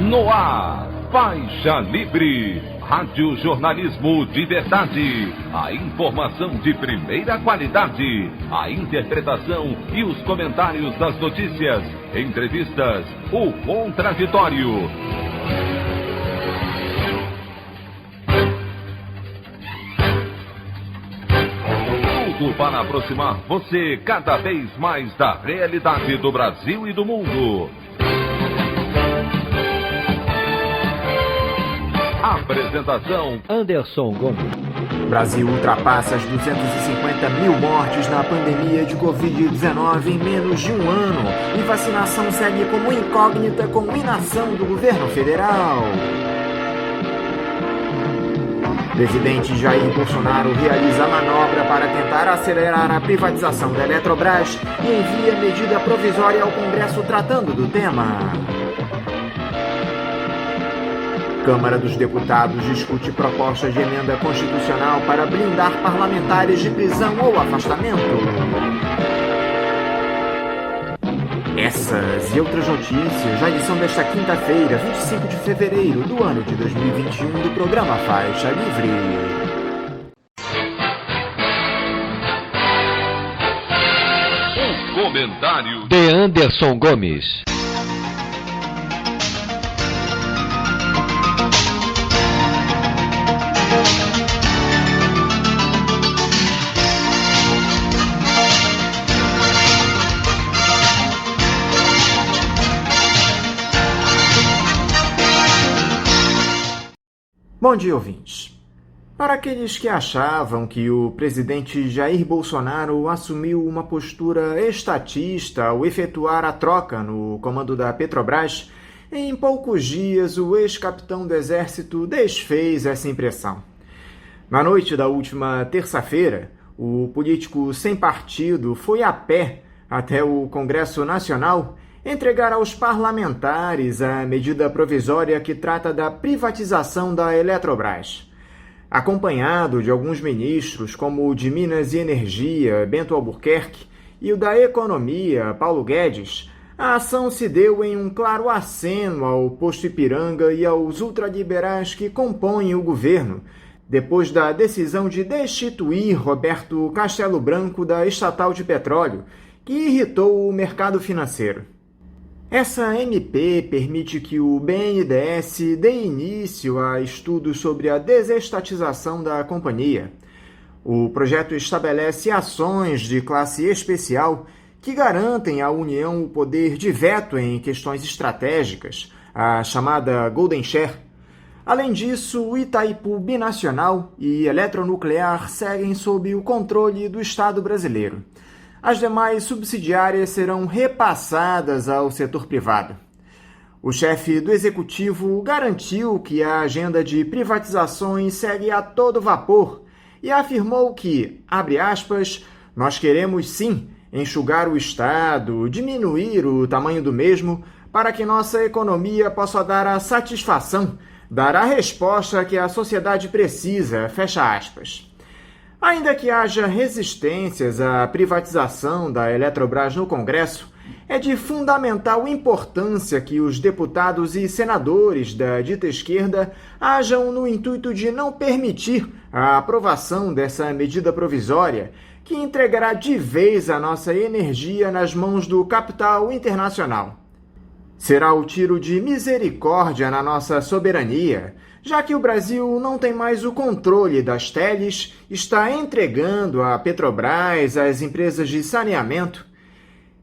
No ar, Faixa Livre, rádio jornalismo de verdade, a informação de primeira qualidade, a interpretação e os comentários das notícias, entrevistas, o contraditório. Tudo para aproximar você cada vez mais da realidade do Brasil e do mundo. Apresentação: Anderson Gomes. Brasil ultrapassa as 250 mil mortes na pandemia de Covid-19 em menos de um ano. E vacinação segue como incógnita com inação do governo federal. Presidente Jair Bolsonaro realiza manobra para tentar acelerar a privatização da Eletrobras e envia medida provisória ao Congresso tratando do tema. Câmara dos Deputados discute proposta de emenda constitucional para blindar parlamentares de prisão ou afastamento. Essas e outras notícias na edição desta quinta-feira, 25 de fevereiro do ano de 2021, do programa Faixa Livre. O comentário de Anderson Gomes. Bom dia, ouvintes. Para aqueles que achavam que o presidente Jair Bolsonaro assumiu uma postura estatista ao efetuar a troca no comando da Petrobras, em poucos dias o ex-capitão do Exército desfez essa impressão. Na noite da última terça-feira, o político sem partido foi a pé até o Congresso Nacional entregar aos parlamentares a medida provisória que trata da privatização da Eletrobras. Acompanhado de alguns ministros, como o de Minas e Energia, Bento Albuquerque, e o da Economia, Paulo Guedes, a ação se deu em um claro aceno ao posto Ipiranga e aos ultraliberais que compõem o governo, depois da decisão de destituir Roberto Castelo Branco da estatal de petróleo, que irritou o mercado financeiro. Essa MP permite que o BNDES dê início a estudos sobre a desestatização da companhia. O projeto estabelece ações de classe especial que garantem à União o poder de veto em questões estratégicas, a chamada Golden Share. Além disso, o Itaipu Binacional e Eletronuclear seguem sob o controle do Estado brasileiro. As demais subsidiárias serão repassadas ao setor privado. O chefe do Executivo garantiu que a agenda de privatizações segue a todo vapor e afirmou que, abre aspas, nós queremos sim enxugar o Estado, diminuir o tamanho do mesmo, para que nossa economia possa dar a satisfação, dar a resposta que a sociedade precisa, fecha aspas. Ainda que haja resistências à privatização da Eletrobras no Congresso, é de fundamental importância que os deputados e senadores da dita esquerda hajam no intuito de não permitir a aprovação dessa medida provisória, que entregará de vez a nossa energia nas mãos do capital internacional. Será o tiro de misericórdia na nossa soberania, já que o Brasil não tem mais o controle das teles, está entregando a Petrobras às empresas de saneamento.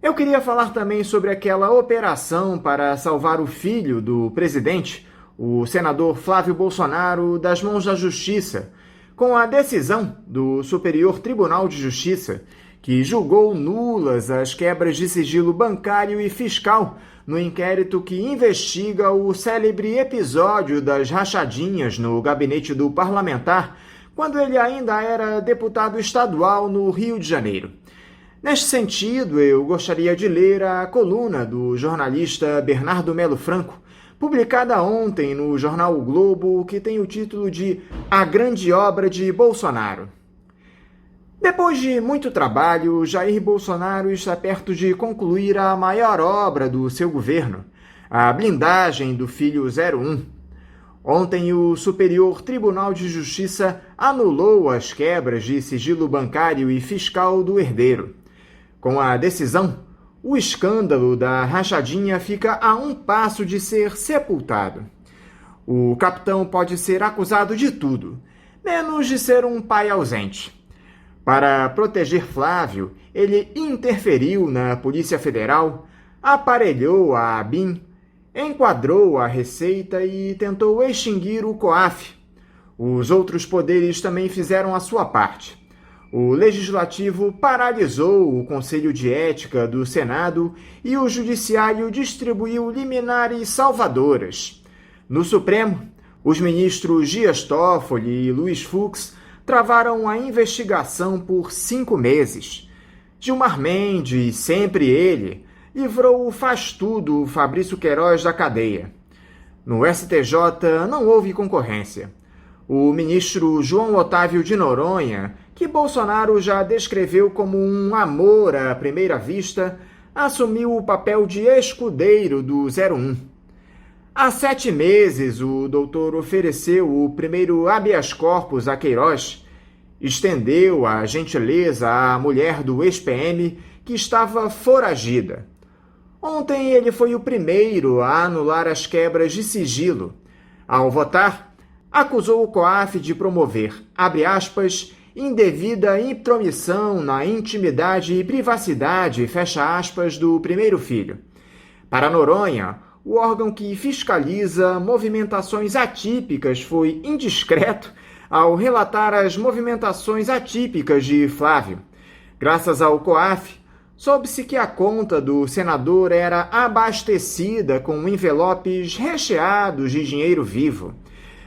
Eu queria falar também sobre aquela operação para salvar o filho do presidente, o senador Flávio Bolsonaro, das mãos da Justiça, com a decisão do Superior Tribunal de Justiça, que julgou nulas as quebras de sigilo bancário e fiscal no inquérito que investiga o célebre episódio das rachadinhas no gabinete do parlamentar, quando ele ainda era deputado estadual no Rio de Janeiro. Neste sentido, eu gostaria de ler a coluna do jornalista Bernardo Melo Franco, publicada ontem no jornal O Globo, que tem o título de A Grande Obra de Bolsonaro. Depois de muito trabalho, Jair Bolsonaro está perto de concluir a maior obra do seu governo, a blindagem do filho 01. Ontem, o Superior Tribunal de Justiça anulou as quebras de sigilo bancário e fiscal do herdeiro. Com a decisão, o escândalo da rachadinha fica a um passo de ser sepultado. O capitão pode ser acusado de tudo, menos de ser um pai ausente. Para proteger Flávio, ele interferiu na Polícia Federal, aparelhou a ABIN, enquadrou a Receita e tentou extinguir o COAF. Os outros poderes também fizeram a sua parte. O Legislativo paralisou o Conselho de Ética do Senado e o Judiciário distribuiu liminares salvadoras. No Supremo, os ministros Dias Toffoli e Luiz Fux travaram a investigação por 5 meses. Gilmar Mendes, sempre ele, livrou o faz-tudo Fabrício Queiroz da cadeia. No STJ não houve concorrência. O ministro João Otávio de Noronha, que Bolsonaro já descreveu como um amor à primeira vista, assumiu o papel de escudeiro do 01. Há 7 meses, o doutor ofereceu o primeiro habeas corpus a Queiroz, estendeu a gentileza à mulher do ex-PM que estava foragida. Ontem ele foi o primeiro a anular as quebras de sigilo. Ao votar, acusou o COAF de promover, abre aspas, indevida intromissão na intimidade e privacidade, fecha aspas, do primeiro filho. Para Noronha, o órgão que fiscaliza movimentações atípicas foi indiscreto ao relatar as movimentações atípicas de Flávio. Graças ao COAF, soube-se que a conta do senador era abastecida com envelopes recheados de dinheiro vivo.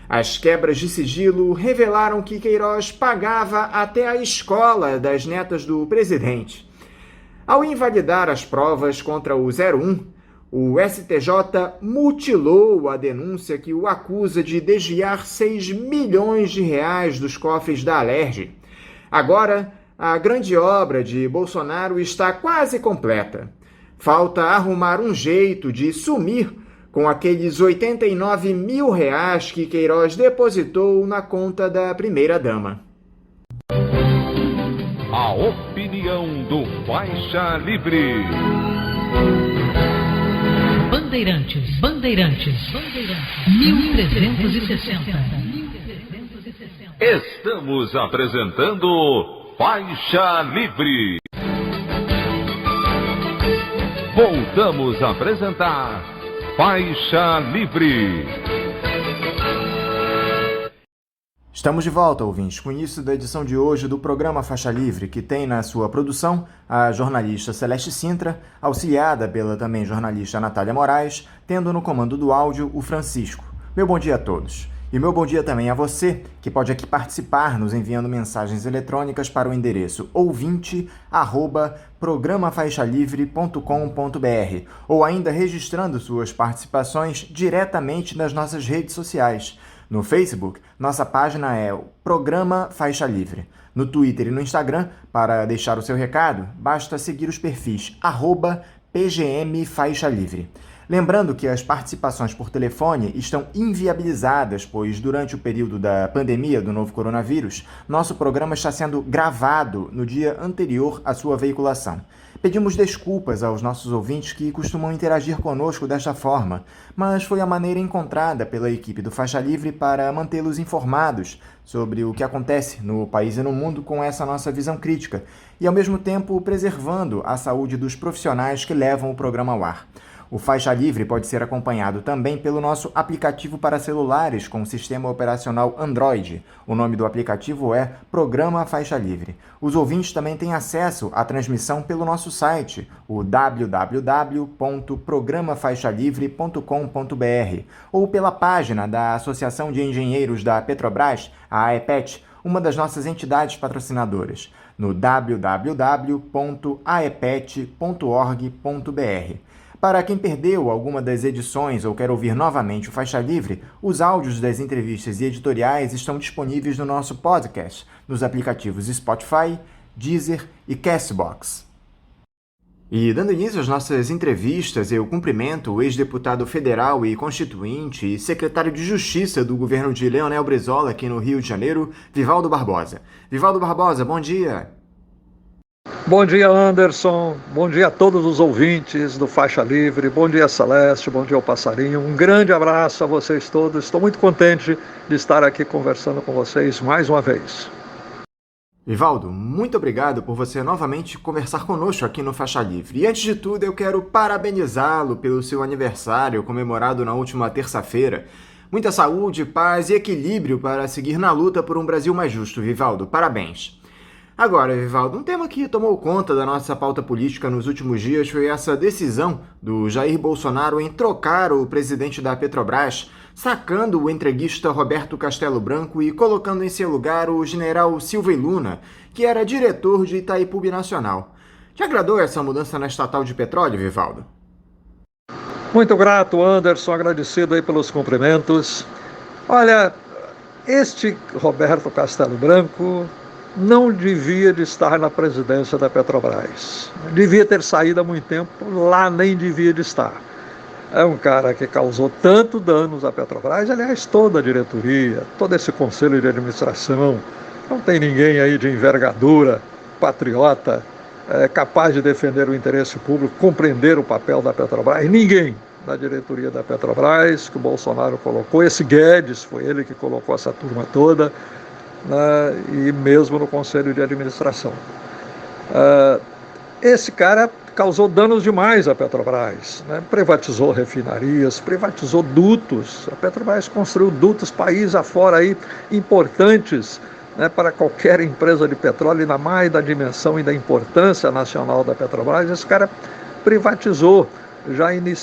As quebras de sigilo revelaram que Queiroz pagava até a escola das netas do presidente. Ao invalidar as provas contra o 01, o STJ mutilou a denúncia que o acusa de desviar 6 milhões de reais dos cofres da Alerj. Agora, a grande obra de Bolsonaro está quase completa. Falta arrumar um jeito de sumir com aqueles 89 mil reais que Queiroz depositou na conta da primeira-dama. A opinião do Faixa Livre. Bandeirantes, 1360. Estamos apresentando Faixa Livre. Voltamos a apresentar Faixa Livre. Estamos de volta, ouvintes, com o início da edição de hoje do programa Faixa Livre, que tem na sua produção a jornalista Celeste Sintra, auxiliada pela também jornalista Natália Moraes, tendo no comando do áudio o Francisco. Meu bom dia a todos. E meu bom dia também a você, que pode aqui participar nos enviando mensagens eletrônicas para o endereço ouvinte@programafaixalivre.com.br ou ainda registrando suas participações diretamente nas nossas redes sociais. No Facebook, nossa página é o Programa Faixa Livre. No Twitter e no Instagram, para deixar o seu recado, basta seguir os perfis @PGMFaixaLivre. Lembrando que as participações por telefone estão inviabilizadas, pois durante o período da pandemia do novo coronavírus, nosso programa está sendo gravado no dia anterior à sua veiculação. Pedimos desculpas aos nossos ouvintes que costumam interagir conosco desta forma, mas foi a maneira encontrada pela equipe do Faixa Livre para mantê-los informados sobre o que acontece no país e no mundo com essa nossa visão crítica e, ao mesmo tempo, preservando a saúde dos profissionais que levam o programa ao ar. O Faixa Livre pode ser acompanhado também pelo nosso aplicativo para celulares com sistema operacional Android. O nome do aplicativo é Programa Faixa Livre. Os ouvintes também têm acesso à transmissão pelo nosso site, o www.programafaixalivre.com.br, ou pela página da Associação de Engenheiros da Petrobras, a AEPET, uma das nossas entidades patrocinadoras, no www.aepet.org.br. Para quem perdeu alguma das edições ou quer ouvir novamente o Faixa Livre, os áudios das entrevistas e editoriais estão disponíveis no nosso podcast, nos aplicativos Spotify, Deezer e Castbox. E dando início às nossas entrevistas, eu cumprimento o ex-deputado federal e constituinte e secretário de Justiça do governo de Leonel Brizola, aqui no Rio de Janeiro, Vivaldo Barbosa. Vivaldo Barbosa, bom dia. Bom dia, Anderson. Bom dia a todos os ouvintes do Faixa Livre. Bom dia, Celeste. Bom dia ao Passarinho. Um grande abraço a vocês todos. Estou muito contente de estar aqui conversando com vocês mais uma vez. Vivaldo, muito obrigado por você novamente conversar conosco aqui no Faixa Livre. E antes de tudo, eu quero parabenizá-lo pelo seu aniversário comemorado na última terça-feira. Muita saúde, paz e equilíbrio para seguir na luta por um Brasil mais justo, Vivaldo. Parabéns. Agora, Vivaldo, um tema que tomou conta da nossa pauta política nos últimos dias foi essa decisão do Jair Bolsonaro em trocar o presidente da Petrobras, sacando o entreguista Roberto Castelo Branco e colocando em seu lugar o general Silva Luna, que era diretor de Itaipu Nacional. Te agradou essa mudança na estatal de petróleo, Vivaldo? Muito grato, Anderson, agradecido aí pelos cumprimentos. Olha, este Roberto Castelo Branco não devia de estar na presidência da Petrobras. Devia ter saído há muito tempo, lá nem devia de estar. É um cara que causou tanto danos à Petrobras, aliás, toda a diretoria, todo esse conselho de administração, não tem ninguém aí de envergadura, patriota, capaz de defender o interesse público, compreender o papel da Petrobras, ninguém da diretoria da Petrobras que o Bolsonaro colocou, esse Guedes, foi ele que colocou essa turma toda, e mesmo no conselho de administração. Esse cara causou danos demais à Petrobras, né? Privatizou refinarias, privatizou dutos. A Petrobras construiu dutos país afora aí importantes, né, para qualquer empresa de petróleo, ainda mais da dimensão e da importância nacional da Petrobras. Esse cara privatizou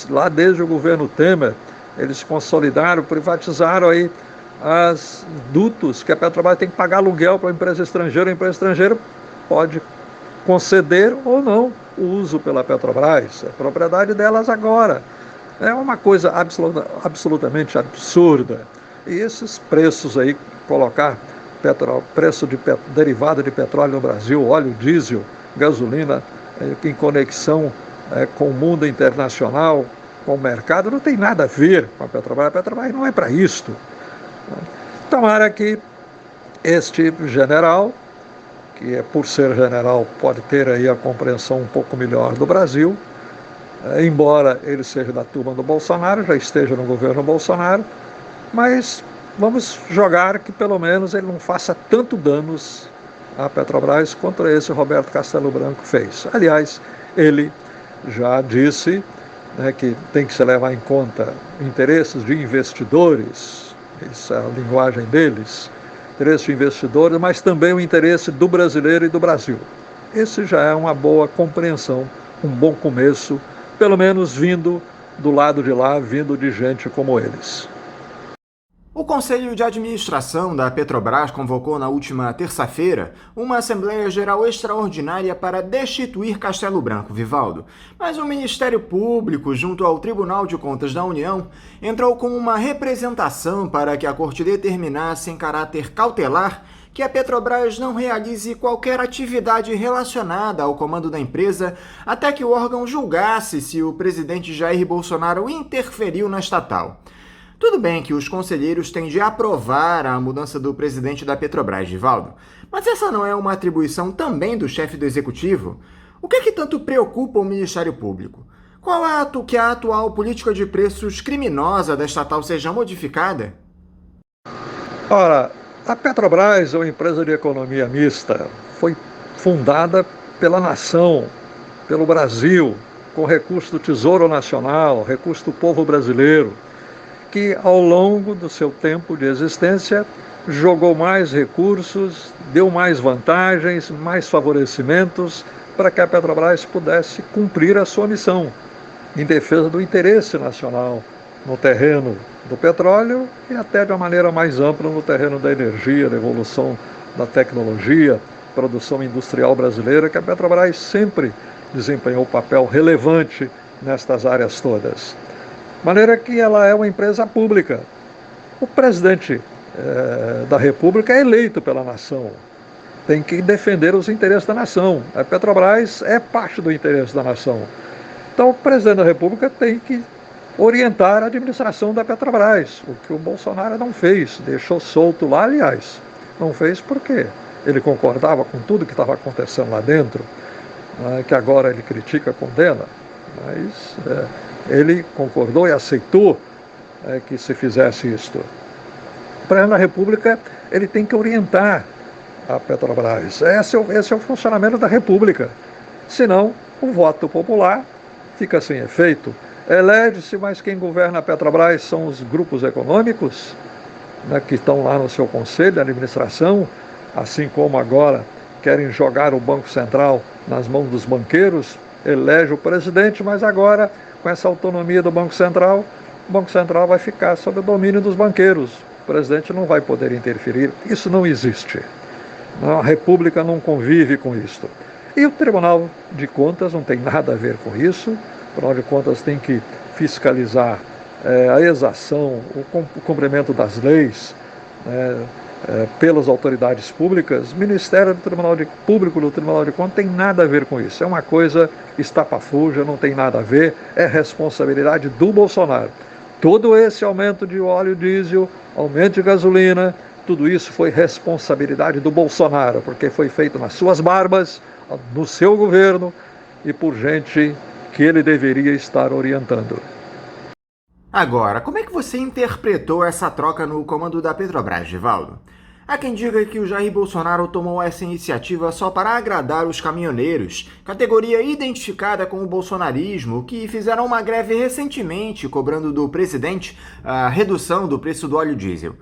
lá desde o governo Temer. Eles consolidaram, privatizaram aí as dutos que a Petrobras tem que pagar aluguel para a empresa estrangeira pode conceder ou não o uso pela Petrobras, é propriedade delas agora. É uma coisa absolutamente absurda. E esses preços aí, colocar preço de derivado de petróleo no Brasil, óleo diesel, gasolina, em conexão com o mundo internacional, com o mercado, não tem nada a ver com a Petrobras. A Petrobras não é para isto. Tomara que este general, que por ser general pode ter aí a compreensão um pouco melhor do Brasil, embora ele seja da turma do Bolsonaro, já esteja no governo Bolsonaro, mas vamos jogar que pelo menos ele não faça tanto danos à Petrobras quanto esse Roberto Castelo Branco fez. Aliás, ele já disse, né, que tem que se levar em conta interesses de investidores, essa é a linguagem deles, interesse de investidores, mas também o interesse do brasileiro e do Brasil. Esse já é uma boa compreensão, um bom começo, pelo menos vindo do lado de lá, vindo de gente como eles. O Conselho de Administração da Petrobras convocou na última terça-feira uma Assembleia Geral Extraordinária para destituir Castelo Branco, Vivaldo. Mas o Ministério Público, junto ao Tribunal de Contas da União, entrou com uma representação para que a Corte determinasse em caráter cautelar que a Petrobras não realize qualquer atividade relacionada ao comando da empresa até que o órgão julgasse se o presidente Jair Bolsonaro interferiu na estatal. Tudo bem que os conselheiros têm de aprovar a mudança do presidente da Petrobras, Vivaldo, mas essa não é uma atribuição também do chefe do executivo? O que é que tanto preocupa o Ministério Público? Qual é que a atual política de preços criminosa da estatal seja modificada? Ora, a Petrobras é uma empresa de economia mista, foi fundada pela nação, pelo Brasil, com recurso do Tesouro Nacional, recurso do povo brasileiro, que ao longo do seu tempo de existência jogou mais recursos, deu mais vantagens, mais favorecimentos para que a Petrobras pudesse cumprir a sua missão em defesa do interesse nacional no terreno do petróleo e até de uma maneira mais ampla no terreno da energia, da evolução da tecnologia, produção industrial brasileira, que a Petrobras sempre desempenhou um papel relevante nestas áreas todas. De maneira que ela é uma empresa pública. O presidente da República é eleito pela nação. tem que defender os interesses da nação. A Petrobras é parte do interesse da nação. Então, o presidente da República tem que orientar a administração da Petrobras, o que o Bolsonaro não fez, deixou solto lá, aliás. Não fez porque ele concordava com tudo que estava acontecendo lá dentro, que agora ele critica, condena, mas ele concordou e aceitou que se fizesse isto. O presidente da República, ele tem que orientar a Petrobras. Esse é o funcionamento da República. Senão, o voto popular fica sem efeito. Elege-se, mas quem governa a Petrobras são os grupos econômicos, que estão lá no seu conselho de administração, assim como agora querem jogar o Banco Central nas mãos dos banqueiros, elege o presidente, mas agora, com essa autonomia do Banco Central, o Banco Central vai ficar sob o domínio dos banqueiros. O presidente não vai poder interferir. Isso não existe. A República não convive com isso. E o Tribunal de Contas não tem nada a ver com isso. O Tribunal de Contas tem que fiscalizar a exação, o cumprimento das leis pelas autoridades públicas. O Ministério do Tribunal Público do Tribunal de Contas tem nada a ver com isso. É uma coisa estapafúrdia, não tem nada a ver, é responsabilidade do Bolsonaro. Todo esse aumento de óleo diesel, aumento de gasolina, tudo isso foi responsabilidade do Bolsonaro, porque foi feito nas suas barbas, no seu governo e por gente que ele deveria estar orientando. Agora, como é que você interpretou essa troca no comando da Petrobras, Givaldo? Há quem diga que o Jair Bolsonaro tomou essa iniciativa só para agradar os caminhoneiros, categoria identificada com o bolsonarismo, que fizeram uma greve recentemente cobrando do presidente a redução do preço do óleo diesel.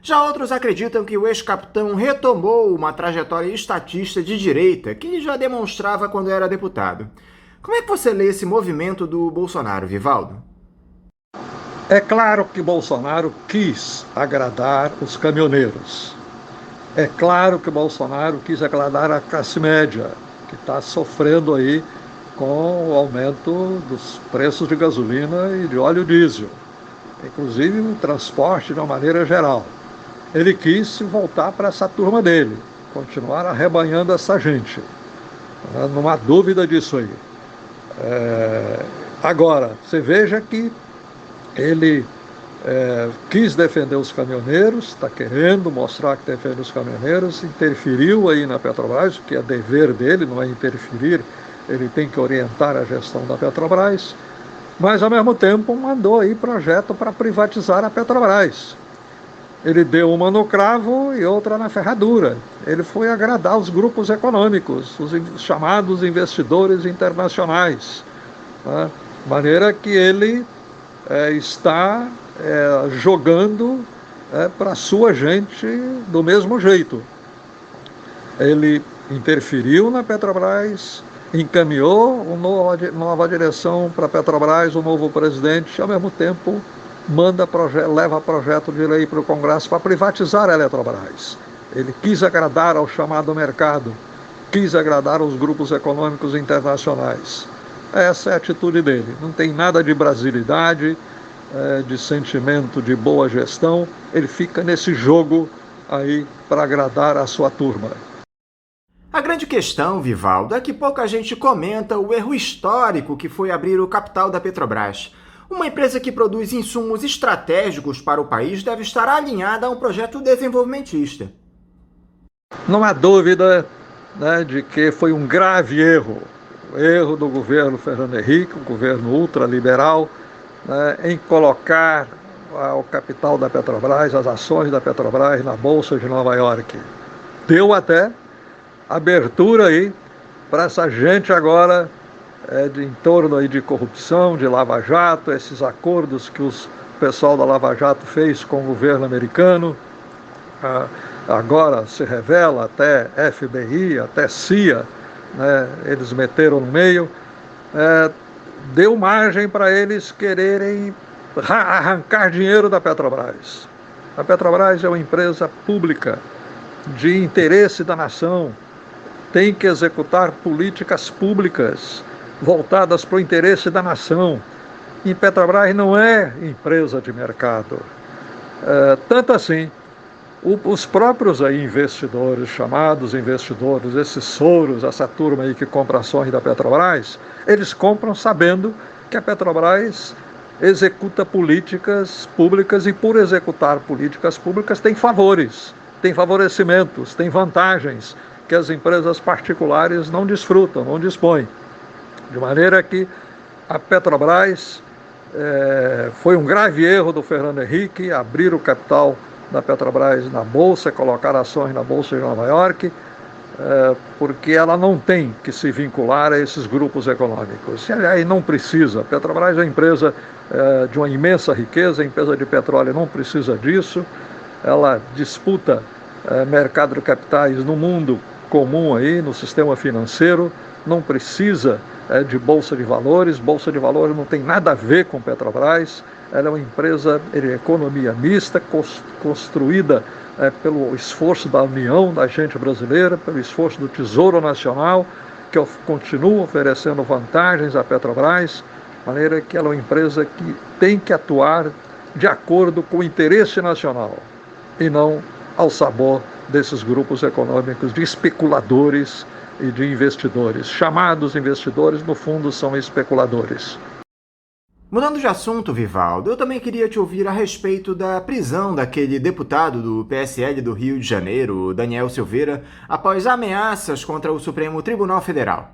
Já outros acreditam que o ex-capitão retomou uma trajetória estatista de direita que ele já demonstrava quando era deputado. Como é que você lê esse movimento do Bolsonaro, Vivaldo? É claro que Bolsonaro quis agradar os caminhoneiros. É claro que Bolsonaro quis agradar a classe média, que está sofrendo aí com o aumento dos preços de gasolina e de óleo diesel. Inclusive o transporte de uma maneira geral. Ele quis voltar para essa turma dele, continuar arrebanhando essa gente. Não há dúvida disso aí. Agora, você veja que ele quis defender os caminhoneiros, está querendo mostrar que defende os caminhoneiros, interferiu aí na Petrobras, o que é dever dele, não é interferir, ele tem que orientar a gestão da Petrobras, mas ao mesmo tempo mandou aí projeto para privatizar a Petrobras. Ele deu uma no cravo e outra na ferradura. Ele foi agradar os grupos econômicos, os chamados investidores internacionais. De maneira que ele está jogando para a sua gente do mesmo jeito. Ele interferiu na Petrobras, encaminhou uma nova direção para a Petrobras, o novo presidente, e ao mesmo tempo leva projeto de lei para o Congresso para privatizar a Eletrobras. Ele quis agradar ao chamado mercado, quis agradar aos grupos econômicos internacionais. Essa é a atitude dele. Não tem nada de brasilidade, de sentimento de boa gestão. Ele fica nesse jogo aí para agradar a sua turma. A grande questão, Vivaldo, é que pouca gente comenta o erro histórico que foi abrir o capital da Petrobras. Uma empresa que produz insumos estratégicos para o país deve estar alinhada a um projeto desenvolvimentista. Não há dúvida, de que foi um grave erro do governo Fernando Henrique, um governo ultraliberal, em colocar o capital da Petrobras, as ações da Petrobras na Bolsa de Nova York. Deu até abertura aí para essa gente agora em torno aí de corrupção, de Lava Jato, esses acordos que o pessoal da Lava Jato fez com o governo americano. Agora se revela até FBI, até CIA, eles meteram no meio, deu margem para eles quererem arrancar dinheiro da Petrobras. A Petrobras é uma empresa pública, de interesse da nação, tem que executar políticas públicas voltadas para o interesse da nação. E Petrobras não é empresa de mercado. Tanto assim Os próprios aí investidores, chamados investidores, esses souros, essa turma aí que compra ações da Petrobras, eles compram sabendo que a Petrobras executa políticas públicas e, por executar políticas públicas, tem favores, tem favorecimentos, tem vantagens que as empresas particulares não desfrutam, não dispõem. De maneira que a Petrobras foi um grave erro do Fernando Henrique abrir o capital da Petrobras na Bolsa, colocar ações na Bolsa de Nova York, porque ela não tem que se vincular a esses grupos econômicos. E, aliás, não precisa. A Petrobras é uma empresa de uma imensa riqueza, a empresa de petróleo não precisa disso. Ela disputa mercado de capitais no mundo comum aí, no sistema financeiro, não precisa de Bolsa de Valores. Bolsa de Valores não tem nada a ver com Petrobras. Ela é uma empresa de economia mista, construída pelo esforço da União, da gente brasileira, pelo esforço do Tesouro Nacional, que continua oferecendo vantagens à Petrobras, de maneira que ela é uma empresa que tem que atuar de acordo com o interesse nacional e não ao sabor desses grupos econômicos de especuladores e de investidores. Chamados investidores, no fundo, são especuladores. Mudando de assunto, Vivaldo, eu também queria te ouvir a respeito da prisão daquele deputado do PSL do Rio de Janeiro, Daniel Silveira, após ameaças contra o Supremo Tribunal Federal.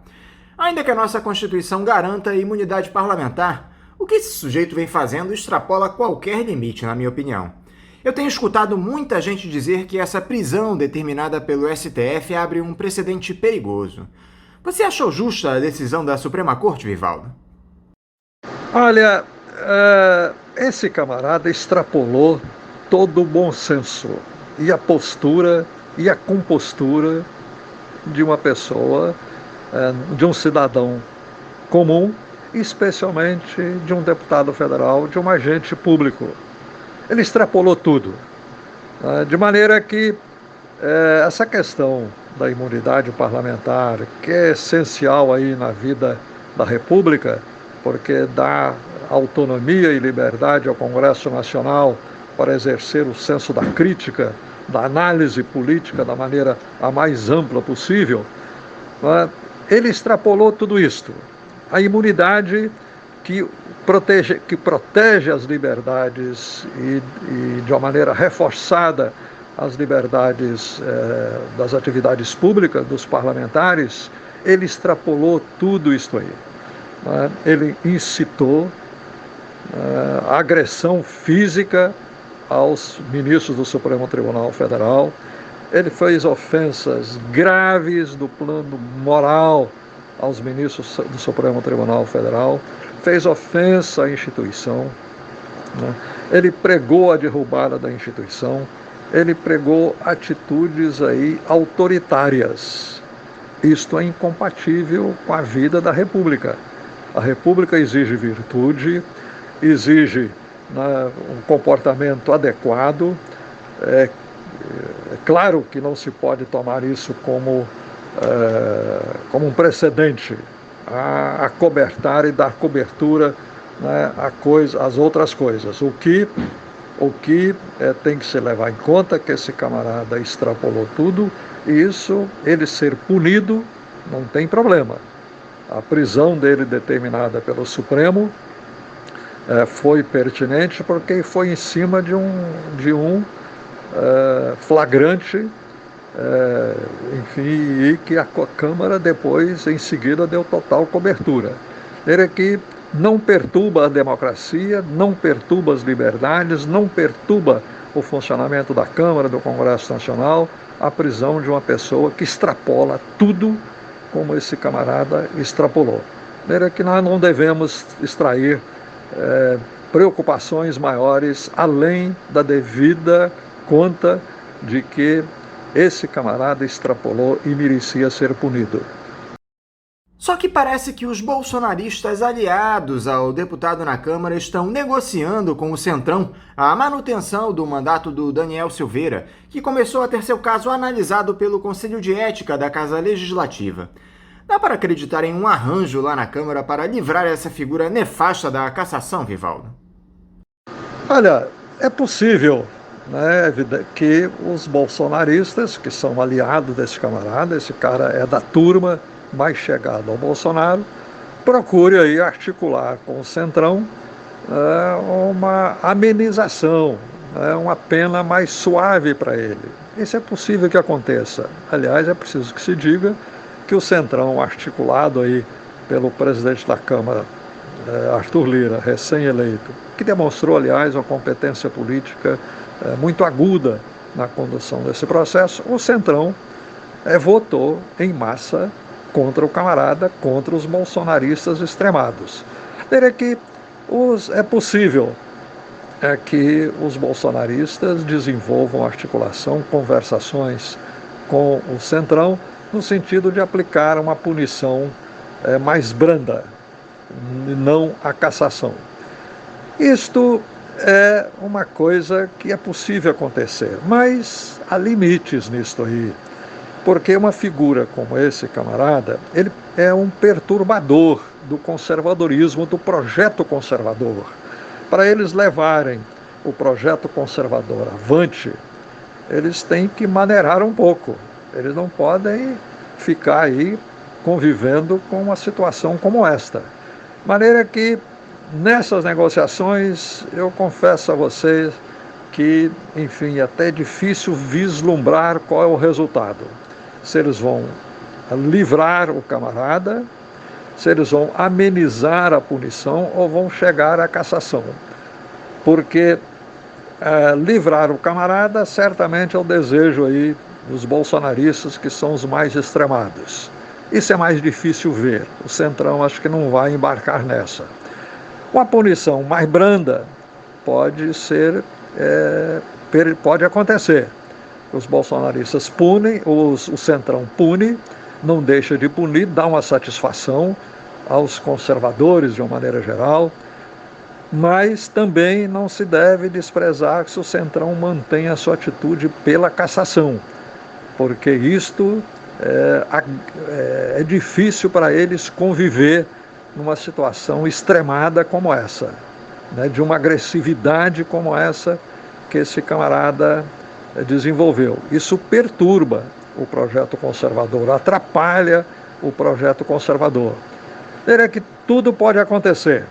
Ainda que a nossa Constituição garanta a imunidade parlamentar, o que esse sujeito vem fazendo extrapola qualquer limite, na minha opinião. Eu tenho escutado muita gente dizer que essa prisão determinada pelo STF abre um precedente perigoso. Você achou justa a decisão da Suprema Corte, Vivaldo? Olha, esse camarada extrapolou todo o bom senso e a postura e a compostura de uma pessoa, de um cidadão comum, especialmente de um deputado federal, de um agente público. Ele extrapolou tudo, de maneira que essa questão da imunidade parlamentar, que é essencial aí na vida da República, porque dá autonomia e liberdade ao Congresso Nacional para exercer o senso da crítica, da análise política da maneira a mais ampla possível, ele extrapolou tudo isto. A imunidade que protege as liberdades e de uma maneira reforçada as liberdades das atividades públicas, dos parlamentares, ele extrapolou tudo isto aí. Ele incitou a agressão física aos ministros do Supremo Tribunal Federal, ele fez ofensas graves do plano moral aos ministros do Supremo Tribunal Federal, fez ofensa à instituição, ele pregou a derrubada da instituição, ele pregou atitudes aí autoritárias. Isto é incompatível com a vida da República. A República exige virtude, exige um comportamento adequado. É claro que não se pode tomar isso como um precedente a acobertar e dar cobertura às outras coisas. O que tem que se levar em conta é que esse camarada extrapolou tudo, e isso, ele ser punido, não tem problema. A prisão dele determinada pelo Supremo foi pertinente porque foi em cima de um flagrante, enfim, e que a Câmara depois, em seguida, deu total cobertura. Ele que não perturba a democracia, não perturba as liberdades, não perturba o funcionamento da Câmara, do Congresso Nacional, a prisão de uma pessoa que extrapola tudo como esse camarada extrapolou. De maneira que nós não devemos extrair preocupações maiores além da devida conta de que esse camarada extrapolou e merecia ser punido. Só que parece que os bolsonaristas aliados ao deputado na Câmara estão negociando com o Centrão a manutenção do mandato do Daniel Silveira, que começou a ter seu caso analisado pelo Conselho de Ética da Casa Legislativa. Dá para acreditar em um arranjo lá na Câmara para livrar essa figura nefasta da cassação, Vivaldo? Olha, é possível né, que os bolsonaristas, que são aliados desse camarada, esse cara é da turma mais chegada ao Bolsonaro, procure aí articular com o Centrão uma amenização, uma pena mais suave para ele. Isso é possível que aconteça. Aliás, é preciso que se diga que o Centrão, articulado aí pelo presidente da Câmara, Arthur Lira, recém-eleito, que demonstrou, aliás, uma competência política muito aguda na condução desse processo, o Centrão votou em massa contra o camarada, contra os bolsonaristas extremados. Diria que é possível que os bolsonaristas desenvolvam articulação, conversações com o Centrão, no sentido de aplicar uma punição mais branda, não a cassação. Isto é uma coisa que é possível acontecer, mas há limites nisto aí, porque uma figura como esse camarada, ele é um perturbador do conservadorismo, do projeto conservador. Para eles levarem o projeto conservador avante, eles têm que maneirar um pouco. Eles não podem ficar aí convivendo com uma situação como esta. De maneira que, nessas negociações, eu confesso a vocês que, enfim, é até difícil vislumbrar qual é o resultado. Se eles vão livrar o camarada, se eles vão amenizar a punição ou vão chegar à cassação. Porque livrar o camarada certamente é o desejo aí dos bolsonaristas, que são os mais extremados. Isso é mais difícil ver. O Centrão acho que não vai embarcar nessa. Uma punição mais branda pode acontecer. Os bolsonaristas punem, o Centrão pune, não deixa de punir, dá uma satisfação aos conservadores de uma maneira geral, mas também não se deve desprezar se o Centrão mantém a sua atitude pela cassação, porque isto é difícil para eles conviver numa situação extremada como essa, né, de uma agressividade como essa que esse camarada desenvolveu. Isso perturba o projeto conservador, atrapalha o projeto conservador. É que tudo pode acontecer.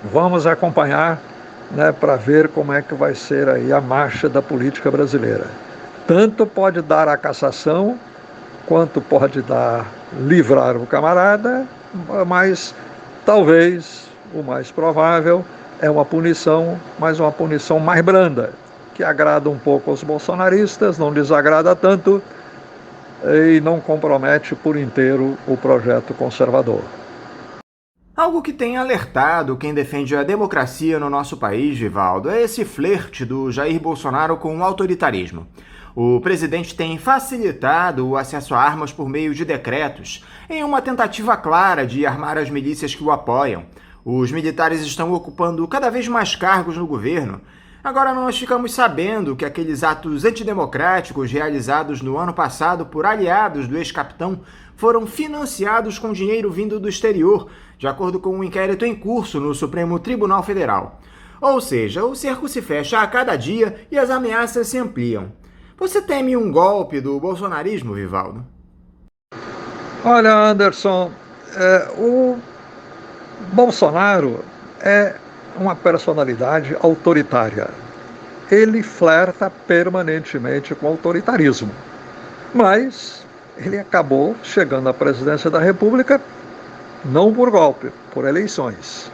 Vamos acompanhar, né, para ver como é que vai ser aí a marcha da política brasileira. Tanto pode dar a cassação, quanto pode dar livrar o camarada, mas talvez o mais provável é uma punição, mas uma punição mais branda, que agrada um pouco aos bolsonaristas, não desagrada tanto e não compromete por inteiro o projeto conservador. Algo que tem alertado quem defende a democracia no nosso país, Givaldo, é esse flerte do Jair Bolsonaro com o autoritarismo. O presidente tem facilitado o acesso a armas por meio de decretos, em uma tentativa clara de armar as milícias que o apoiam. Os militares estão ocupando cada vez mais cargos no governo. Agora nós ficamos sabendo que aqueles atos antidemocráticos realizados no ano passado por aliados do ex-capitão foram financiados com dinheiro vindo do exterior, de acordo com um inquérito em curso no Supremo Tribunal Federal. Ou seja, o cerco se fecha a cada dia e as ameaças se ampliam. Você teme um golpe do bolsonarismo, Vivaldo? Olha, Anderson, o Bolsonaro é uma personalidade autoritária. Ele flerta permanentemente com o autoritarismo. Mas ele acabou chegando à presidência da República não por golpe, por eleições.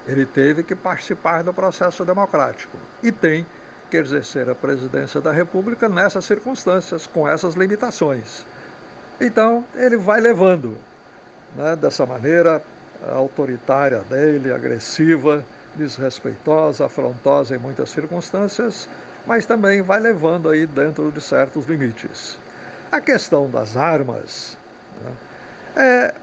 Ele teve que participar do processo democrático e tem que exercer a presidência da República nessas circunstâncias, com essas limitações. Então, ele vai levando, né, dessa maneira autoritária dele, agressiva, desrespeitosa, afrontosa em muitas circunstâncias, mas também vai levando aí dentro de certos limites. A questão das armas, né, é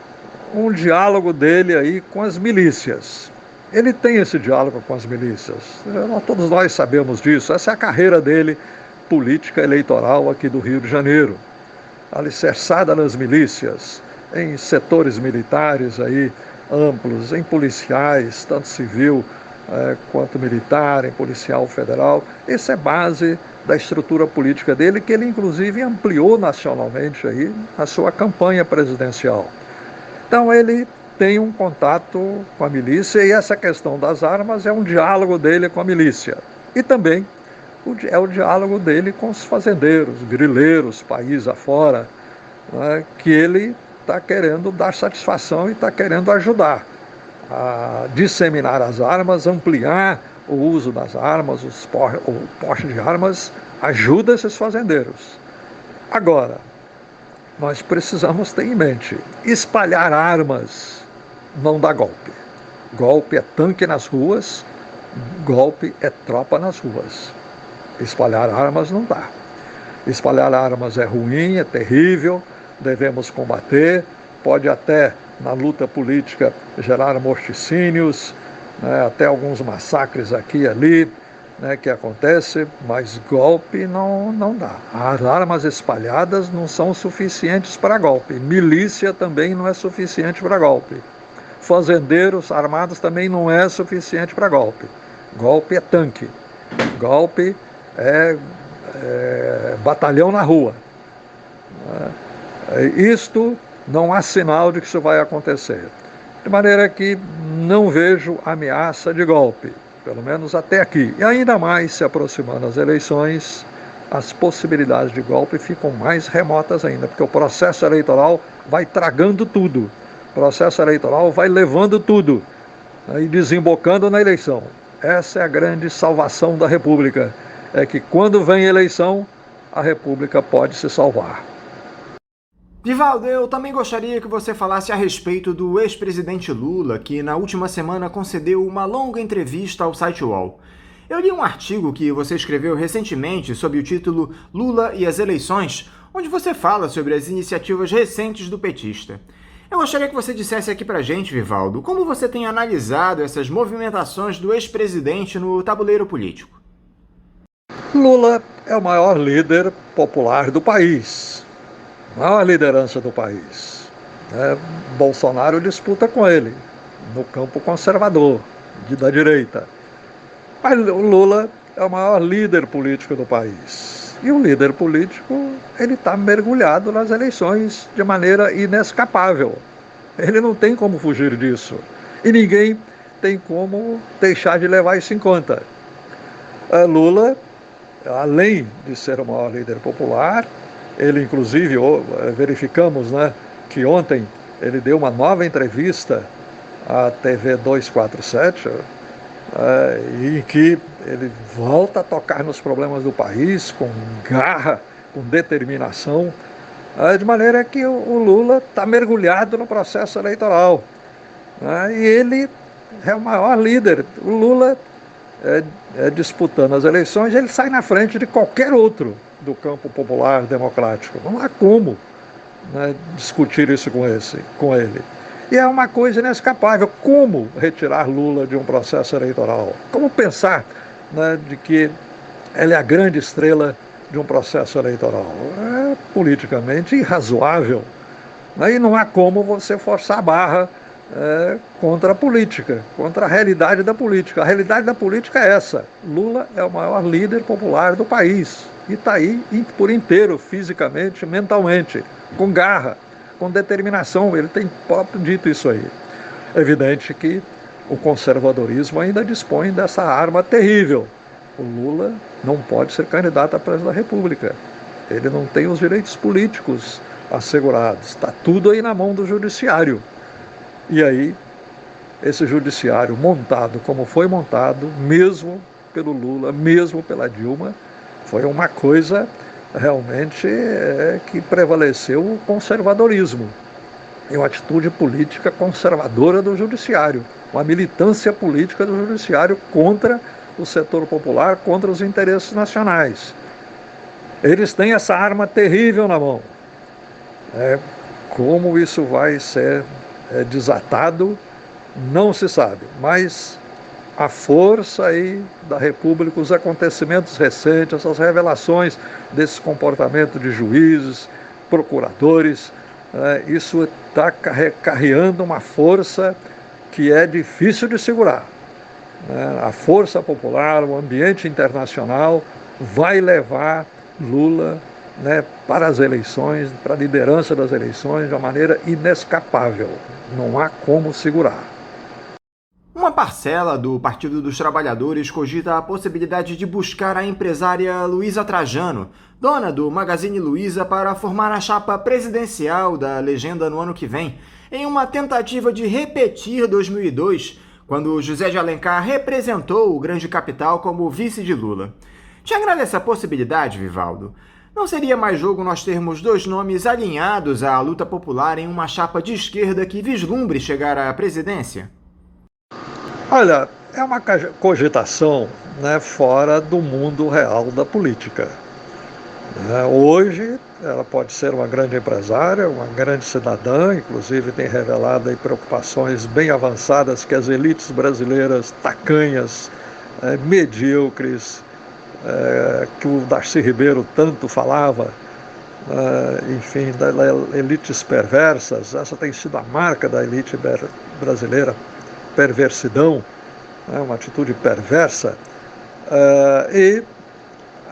um diálogo dele aí com as milícias. Ele tem esse diálogo com as milícias. Todos nós sabemos disso. Essa é a carreira dele política eleitoral aqui do Rio de Janeiro. Alicerçada nas milícias, em setores militares aí amplos, em policiais, tanto civil quanto militar, em policial federal. Essa é base da estrutura política dele, que ele inclusive ampliou nacionalmente aí a sua campanha presidencial. Então ele tem um contato com a milícia, e essa questão das armas é um diálogo dele com a milícia. E também é o diálogo dele com os fazendeiros, grileiros, país afora, né, que ele está querendo dar satisfação e está querendo ajudar a disseminar as armas, ampliar o uso das armas, o porte de armas, ajuda esses fazendeiros. Agora, nós precisamos ter em mente, espalhar armas não dá golpe. Golpe é tanque nas ruas, golpe é tropa nas ruas. Espalhar armas não dá. Espalhar armas é ruim, é terrível, devemos combater, pode até, na luta política, gerar morticínios, né, até alguns massacres aqui e ali, né, que acontece, mas golpe não dá. As armas espalhadas não são suficientes para golpe. Milícia também não é suficiente para golpe. Fazendeiros armados também não é suficiente para golpe. Golpe é tanque. Golpe é batalhão na rua. Isto não há sinal de que isso vai acontecer. De maneira que não vejo ameaça de golpe, pelo menos até aqui. E ainda mais se aproximando as eleições, as possibilidades de golpe ficam mais remotas ainda, porque o processo eleitoral vai tragando tudo. O processo eleitoral vai levando tudo, né, e desembocando na eleição. Essa é a grande salvação da República, é que quando vem eleição, a República pode se salvar. Vivaldo, eu também gostaria que você falasse a respeito do ex-presidente Lula, que na última semana concedeu uma longa entrevista ao site UOL. Eu li um artigo que você escreveu recentemente sob o título Lula e as Eleições, onde você fala sobre as iniciativas recentes do petista. Eu gostaria que você dissesse aqui pra gente, Vivaldo, como você tem analisado essas movimentações do ex-presidente no tabuleiro político. Lula é o maior líder popular do país, a maior liderança do país. Bolsonaro disputa com ele no campo conservador, da direita. Mas o Lula é o maior líder político do país. E o líder político, ele está mergulhado nas eleições de maneira inescapável. Ele não tem como fugir disso. E ninguém tem como deixar de levar isso em conta. Lula, além de ser o maior líder popular, ele inclusive, verificamos, né, que ontem ele deu uma nova entrevista à TV 247, em que ele volta a tocar nos problemas do país com garra, com determinação, de maneira que o Lula está mergulhado no processo eleitoral. E ele é o maior líder. O Lula, disputando as eleições, ele sai na frente de qualquer outro do campo popular democrático. Não há como, né, discutir isso com ele. E é uma coisa inescapável. Como retirar Lula de um processo eleitoral? Como pensar, né, de que ele é a grande estrela de um processo eleitoral? É politicamente irrazoável. E não há como você forçar a barra contra a política, contra a realidade da política. A realidade da política é essa. Lula é o maior líder popular do país. E está aí por inteiro, fisicamente, mentalmente, com garra, com determinação. Ele tem próprio dito isso aí. É evidente que o conservadorismo ainda dispõe dessa arma terrível. O Lula não pode ser candidato à presidência da República. Ele não tem os direitos políticos assegurados. Está tudo aí na mão do judiciário. E aí, esse judiciário montado como foi montado, mesmo pelo Lula, mesmo pela Dilma, foi uma coisa realmente que prevaleceu o conservadorismo. E uma atitude política conservadora do judiciário, uma militância política do judiciário contra o setor popular, contra os interesses nacionais. Eles têm essa arma terrível na mão. Como isso vai ser desatado, não se sabe, mas a força aí da República, os acontecimentos recentes, essas revelações desse comportamento de juízes, procuradores, isso está carregando uma força que é difícil de segurar. né, a força popular, o ambiente internacional vai levar Lula, né, para as eleições, para a liderança das eleições, de uma maneira inescapável. Não há como segurar. Uma parcela do Partido dos Trabalhadores cogita a possibilidade de buscar a empresária Luísa Trajano, dona do Magazine Luiza, para formar a chapa presidencial da legenda no ano que vem, em uma tentativa de repetir 2002, quando José de Alencar representou o grande capital como vice de Lula. Te agrada essa possibilidade, Vivaldo? Não seria mais jogo nós termos dois nomes alinhados à luta popular em uma chapa de esquerda que vislumbre chegar à presidência? Olha, é uma cogitação, né, fora do mundo real da política. Hoje, ela pode ser uma grande empresária, uma grande cidadã, inclusive tem revelado aí preocupações bem avançadas que as elites brasileiras tacanhas, medíocres, que o Darcy Ribeiro tanto falava, enfim, das elites perversas. Essa tem sido a marca da elite brasileira, perversidão, uma atitude perversa, e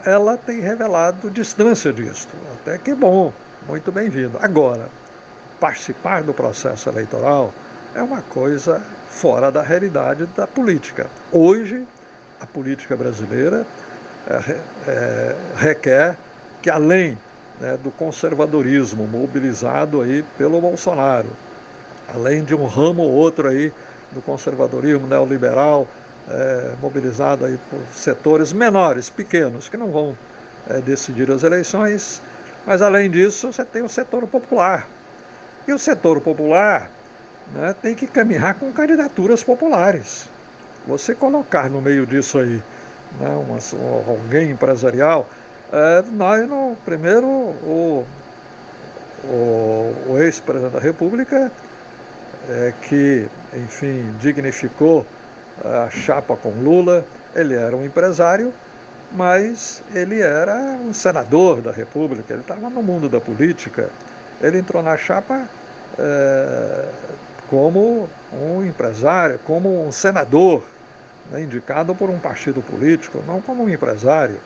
ela tem revelado distância disso, até que bom, muito bem-vindo. Agora, participar do processo eleitoral é uma coisa fora da realidade da política. Hoje, a política brasileira requer que, além, né, do conservadorismo mobilizado aí pelo Bolsonaro, além de um ramo ou outro aí do conservadorismo neoliberal, mobilizado aí por setores menores, pequenos, que não vão decidir as eleições, mas além disso você tem o setor popular. E o setor popular, né, tem que caminhar com candidaturas populares. Você colocar no meio disso aí, né, alguém empresarial, primeiro o ex-presidente da República, que, enfim, dignificou a chapa com Lula, ele era um empresário, mas ele era um senador da República, ele estava no mundo da política, ele entrou na chapa como um empresário, como um senador, né, indicado por um partido político, não como um empresário,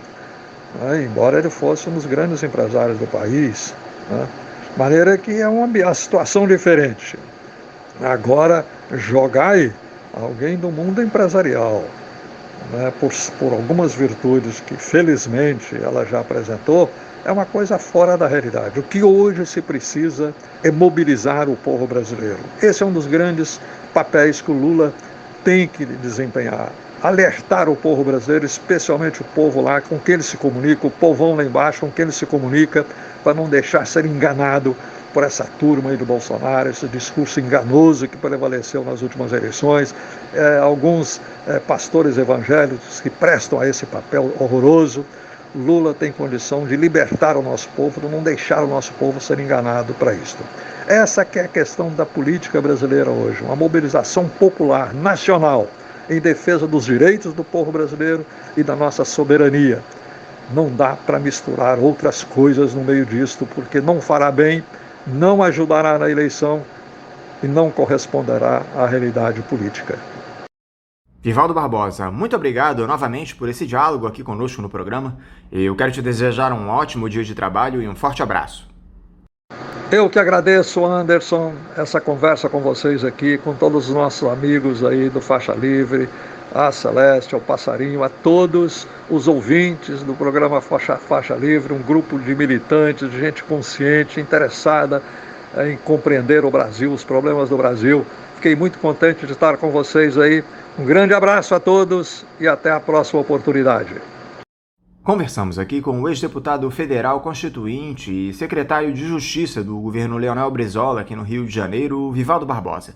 né, embora ele fosse um dos grandes empresários do país, né, de maneira que é uma situação diferente. Agora, jogar aí alguém do mundo empresarial, né, por algumas virtudes que felizmente ela já apresentou, é uma coisa fora da realidade. O que hoje se precisa é mobilizar o povo brasileiro. Esse é um dos grandes papéis que o Lula tem que desempenhar. Alertar o povo brasileiro, especialmente o povo lá com quem ele se comunica, o povão lá embaixo com quem ele se comunica, para não deixar ser enganado por essa turma aí do Bolsonaro, esse discurso enganoso que prevaleceu nas últimas eleições, alguns pastores evangélicos que prestam a esse papel horroroso. Lula tem condição de libertar o nosso povo, de não deixar o nosso povo ser enganado para isto. Essa que é a questão da política brasileira hoje, uma mobilização popular, nacional, em defesa dos direitos do povo brasileiro e da nossa soberania. Não dá para misturar outras coisas no meio disto, porque não fará bem, não ajudará na eleição e não corresponderá à realidade política. Vivaldo Barbosa, muito obrigado novamente por esse diálogo aqui conosco no programa. Eu quero te desejar um ótimo dia de trabalho e um forte abraço. Eu que agradeço, Anderson, essa conversa com vocês aqui, com todos os nossos amigos aí do Faixa Livre, a Celeste, ao Passarinho, a todos os ouvintes do programa Faixa Livre, um grupo de militantes, de gente consciente, interessada em compreender o Brasil, os problemas do Brasil. Fiquei muito contente de estar com vocês aí. Um grande abraço a todos e até a próxima oportunidade. Conversamos aqui com o ex-deputado federal constituinte e secretário de Justiça do governo Leonel Brizola, aqui no Rio de Janeiro, Vivaldo Barbosa.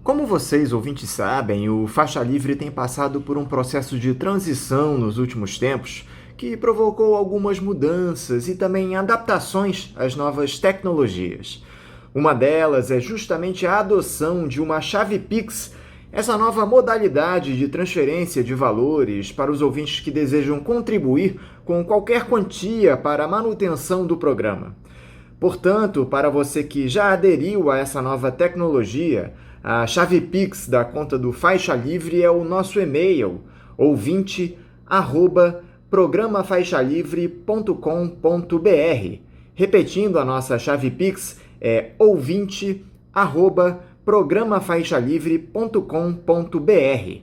Como vocês, ouvintes, sabem, o Faixa Livre tem passado por um processo de transição nos últimos tempos que provocou algumas mudanças e também adaptações às novas tecnologias. Uma delas é justamente a adoção de uma chave Pix, essa nova modalidade de transferência de valores para os ouvintes que desejam contribuir com qualquer quantia para a manutenção do programa. Portanto, para você que já aderiu a essa nova tecnologia, A chave Pix da conta do Faixa Livre é o nosso e-mail, ouvinte@programafaixalivre.com.br. Repetindo, a nossa chave Pix é ouvinte@programafaixalivre.com.br.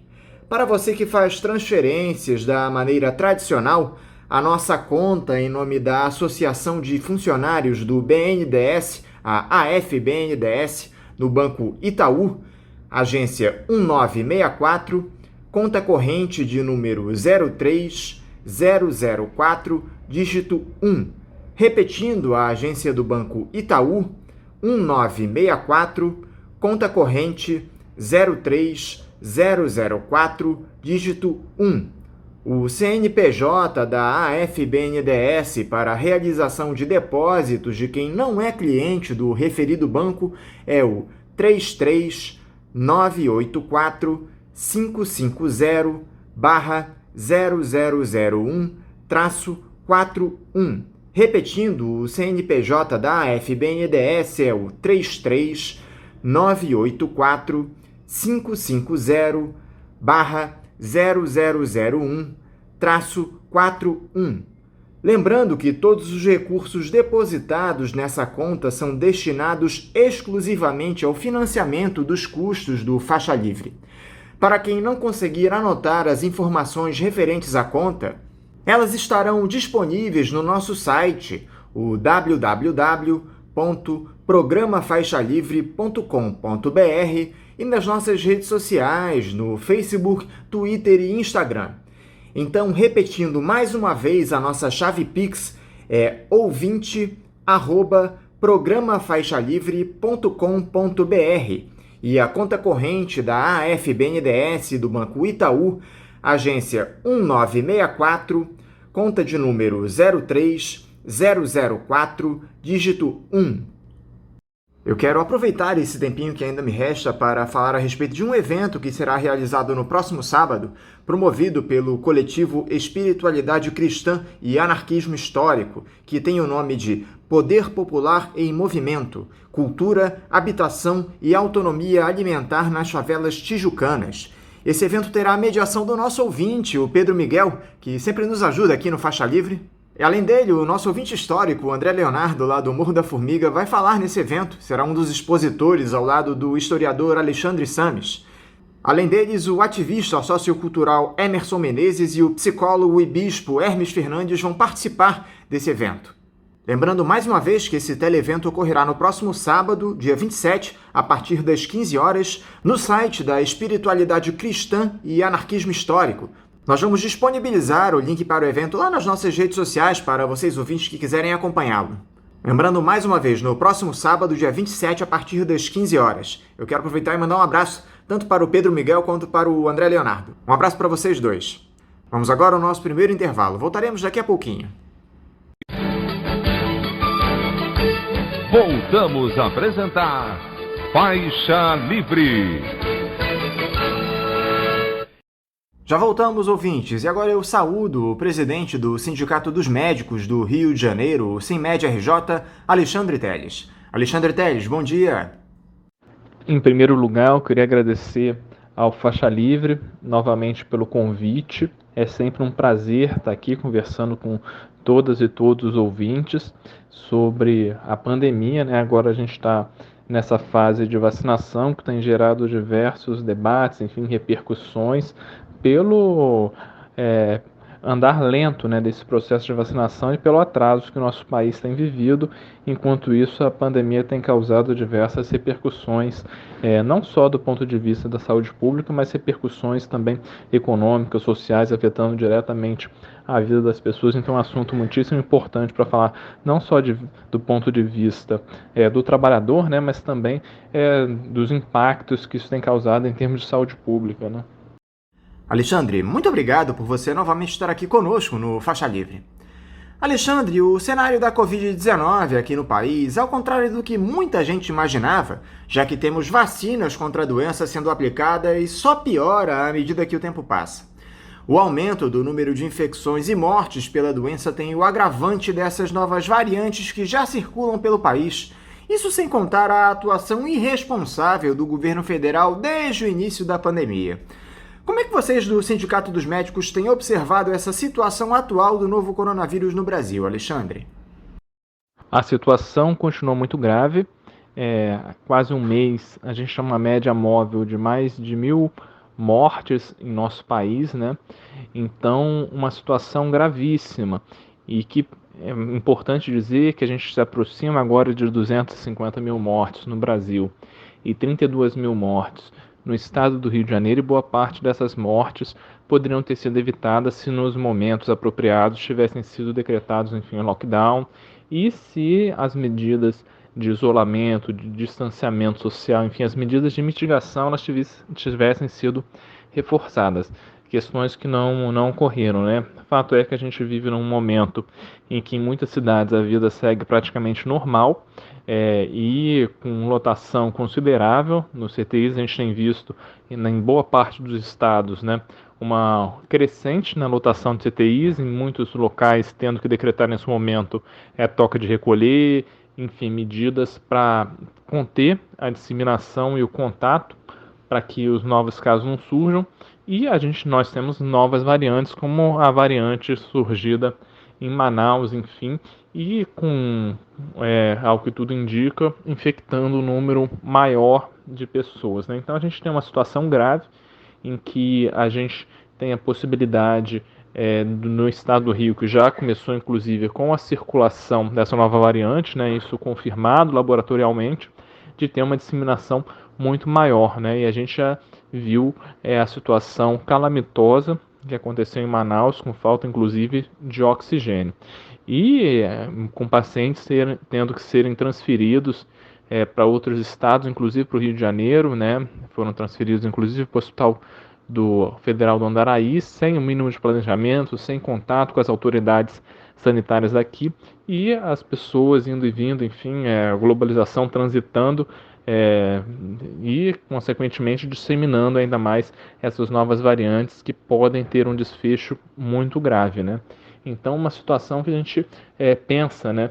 Para você que faz transferências da maneira tradicional, a nossa conta em nome da Associação de Funcionários do BNDES, a AFBNDES, no Banco Itaú, agência 1964, conta corrente de número 03004, dígito 1. Repetindo, a agência do Banco Itaú, 1964, conta corrente 03004, dígito 1. O CNPJ da AFBNDES para a realização de depósitos de quem não é cliente do referido banco é o 33984-550-0001-41. Repetindo, o CNPJ da AFBNDES é o 33984-550-0001-41. Lembrando que todos os recursos depositados nessa conta são destinados exclusivamente ao financiamento dos custos do Faixa Livre. Para quem não conseguir anotar as informações referentes à conta, elas estarão disponíveis no nosso site, o www.programafaixalivre.com.br, e nas nossas redes sociais, no Facebook, Twitter e Instagram. Então, repetindo mais uma vez, a nossa chave Pix é ouvinte@programafaixalivre.com.br e a conta corrente da AFBNDES do Banco Itaú, agência 1964, conta de número 03004, dígito 1. Eu quero aproveitar esse tempinho que ainda me resta para falar a respeito de um evento que será realizado no próximo sábado, promovido pelo coletivo Espiritualidade Cristã e Anarquismo Histórico, que tem o nome de Poder Popular em Movimento, Cultura, Habitação e Autonomia Alimentar nas Favelas Tijucanas. Esse evento terá a mediação do nosso ouvinte, o Pedro Miguel, que sempre nos ajuda aqui no Faixa Livre. E além dele, o nosso ouvinte histórico, o André Leonardo, lá do Morro da Formiga, vai falar nesse evento. Será um dos expositores ao lado do historiador Alexandre Sames. Além deles, o ativista sociocultural Emerson Menezes e o psicólogo e bispo Hermes Fernandes vão participar desse evento. Lembrando mais uma vez que esse teleevento ocorrerá no próximo sábado, dia 27, a partir das 15 horas, no site da Espiritualidade Cristã e Anarquismo Histórico. Nós vamos disponibilizar o link para o evento lá nas nossas redes sociais para vocês ouvintes que quiserem acompanhá-lo. Lembrando mais uma vez, no próximo sábado, dia 27, a partir das 15 horas. Eu quero aproveitar e mandar um abraço tanto para o Pedro Miguel quanto para o André Leonardo. Um abraço para vocês dois. Vamos agora ao nosso primeiro intervalo. Voltaremos daqui a pouquinho. Voltamos a apresentar Faixa Livre. Já voltamos, ouvintes, e agora eu saúdo o presidente do Sindicato dos Médicos do Rio de Janeiro, o SINMED RJ, Alexandre Telles. Alexandre Telles, bom dia. Em primeiro lugar, eu queria agradecer ao Faixa Livre novamente pelo convite. É sempre um prazer estar aqui conversando com todas e todos os ouvintes sobre a pandemia, né? Agora a gente está nessa fase de vacinação que tem gerado diversos debates, enfim, repercussões pelo andar lento, né, desse processo de vacinação e pelo atraso que o nosso país tem vivido. Enquanto isso, a pandemia tem causado diversas repercussões, não só do ponto de vista da saúde pública, mas repercussões também econômicas, sociais, afetando diretamente a vida das pessoas. Então é um assunto muitíssimo importante para falar não só do ponto de vista do trabalhador, né, mas também dos impactos que isso tem causado em termos de saúde pública, né? Alexandre, muito obrigado por você novamente estar aqui conosco no Faixa Livre. Alexandre, o cenário da Covid-19 aqui no país, ao contrário do que muita gente imaginava, já que temos vacinas contra a doença sendo aplicadas, só piora à medida que o tempo passa. O aumento do número de infecções e mortes pela doença tem o agravante dessas novas variantes que já circulam pelo país Isso sem contar a atuação irresponsável do governo federal desde o início da pandemia. Como é que vocês do Sindicato dos Médicos têm observado essa situação atual do novo coronavírus no Brasil, Alexandre? A situação continua muito grave. Há quase um mês a gente tem uma média móvel de mais de 1.000 mortes em nosso país, né? Então, uma situação gravíssima e que é importante dizer que a gente se aproxima agora de 250 mil mortes no Brasil e 32 mil mortes no estado do Rio de Janeiro, e boa parte dessas mortes poderiam ter sido evitadas se nos momentos apropriados tivessem sido decretados, enfim, lockdown, e se as medidas de isolamento, de distanciamento social, enfim, as medidas de mitigação, elas tivessem sido reforçadas. Questões que não ocorreram, né? Fato é que a gente vive num momento em que em muitas cidades a vida segue praticamente normal, e com lotação considerável. Nos CTIs a gente tem visto, em boa parte dos estados, né, uma crescente na lotação de CTIs, em muitos locais tendo que decretar nesse momento toque de recolher, enfim, medidas para conter a disseminação e o contato para que os novos casos não surjam. E nós temos novas variantes, como a variante surgida em Manaus, enfim, e com, ao que tudo indica, infectando um número maior de pessoas, né? Então a gente tem uma situação grave em que a gente tem a possibilidade no estado do Rio, que já começou inclusive com a circulação dessa nova variante, né, isso confirmado laboratorialmente, de ter uma disseminação muito maior, né? E a gente já viu a situação calamitosa que aconteceu em Manaus, com falta inclusive de oxigênio. E com pacientes tendo que serem transferidos para outros estados, inclusive para o Rio de Janeiro, né? Foram transferidos inclusive para o Hospital Federal do Andaraí, sem o mínimo de planejamento, sem contato com as autoridades sanitárias daqui, e as pessoas indo e vindo, enfim, a globalização transitando, e, consequentemente, disseminando ainda mais essas novas variantes que podem ter um desfecho muito grave, né? Então, uma situação que a gente pensa, né?